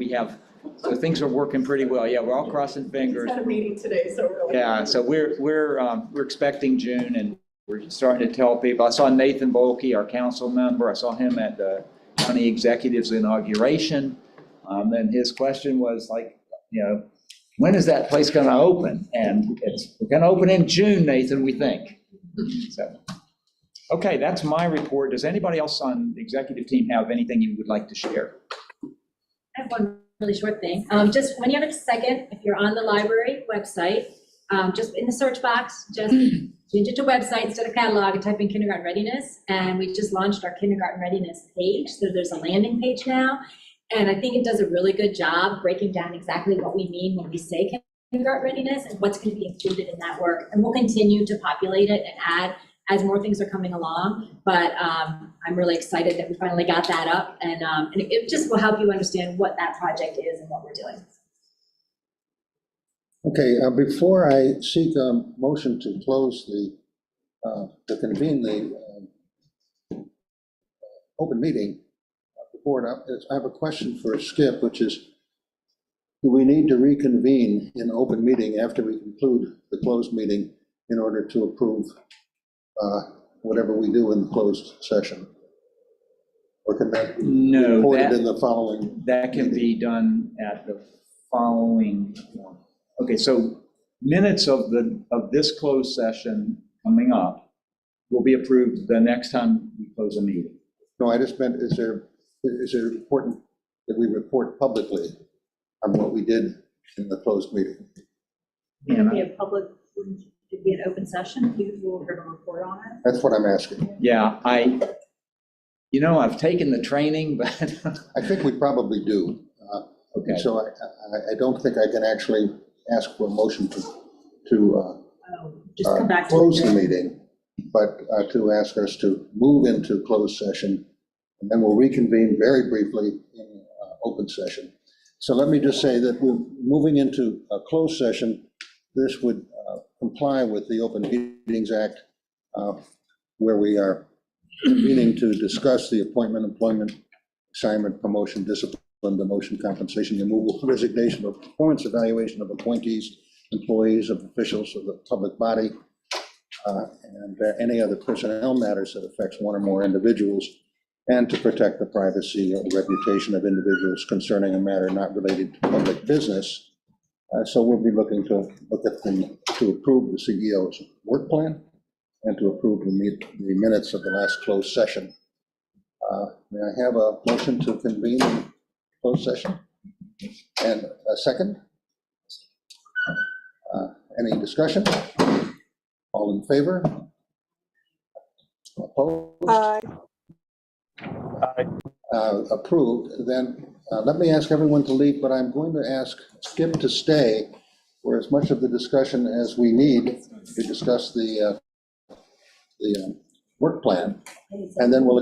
things are working pretty well. Yeah, we're all crossing fingers. We had a meeting today, so we're. Yeah, so we're expecting June, and we're starting to tell people. I saw Nathan Bolke, our council member. I saw him at the county executive's inauguration. And his question was like, when is that place going to open? And we're going to open in June, Nathan, we think. So, okay, that's my report. Does anybody else on the executive team have anything you would like to share? I have one really short thing. Just when you have a second, if you're on the library website, just in the search box, just change it to website instead of catalog and type in kindergarten readiness. And we just launched our kindergarten readiness page. So there's a landing page now. And I think it does a really good job breaking down exactly what we mean when we say kindergarten readiness and what's going to be included in that work. And we'll continue to populate it and add as more things are coming along. But I'm really excited that we finally got that up. And it just will help you understand what that project is and what we're doing. Okay, before I seek a motion to close to convene the open meeting, I have a question for Skip, which is, do we need to reconvene in open meeting after we conclude the closed meeting in order to approve whatever we do in the closed session? Or can that be reported in the following? That can be done at the following. Okay, so minutes of this closed session coming up will be approved the next time we close a meeting. No, I just meant, is it important that we report publicly on what we did in the closed meeting? It'll be a public, Did we an open session? You were going to report on it? That's what I'm asking. Yeah, I've taken the training, but I think we probably do. okay. So I don't think I can actually ask for a motion to Just come back to close it. the meeting, but to ask us to move into closed session, and then we'll reconvene very briefly in open session. So let me just say that we're moving into a closed session. This would comply with the Open Meetings Act, where we are convening to discuss the appointment, employment, assignment, promotion, discipline, demotion, compensation, removal, resignation, or performance evaluation of appointees, employees, of officials of the public body, and any other personnel matters that affects one or more individuals, and to protect the privacy or reputation of individuals concerning a matter not related to public business. So we'll be looking to to approve the CEO's work plan and to approve the minutes of the last closed session. May I have a motion to convene in closed session? And a second? Any discussion? All in favor? Opposed? Approved. Then let me ask everyone to leave, but I'm going to ask Skip to stay for as much of the discussion as we need to discuss the work plan, and then we'll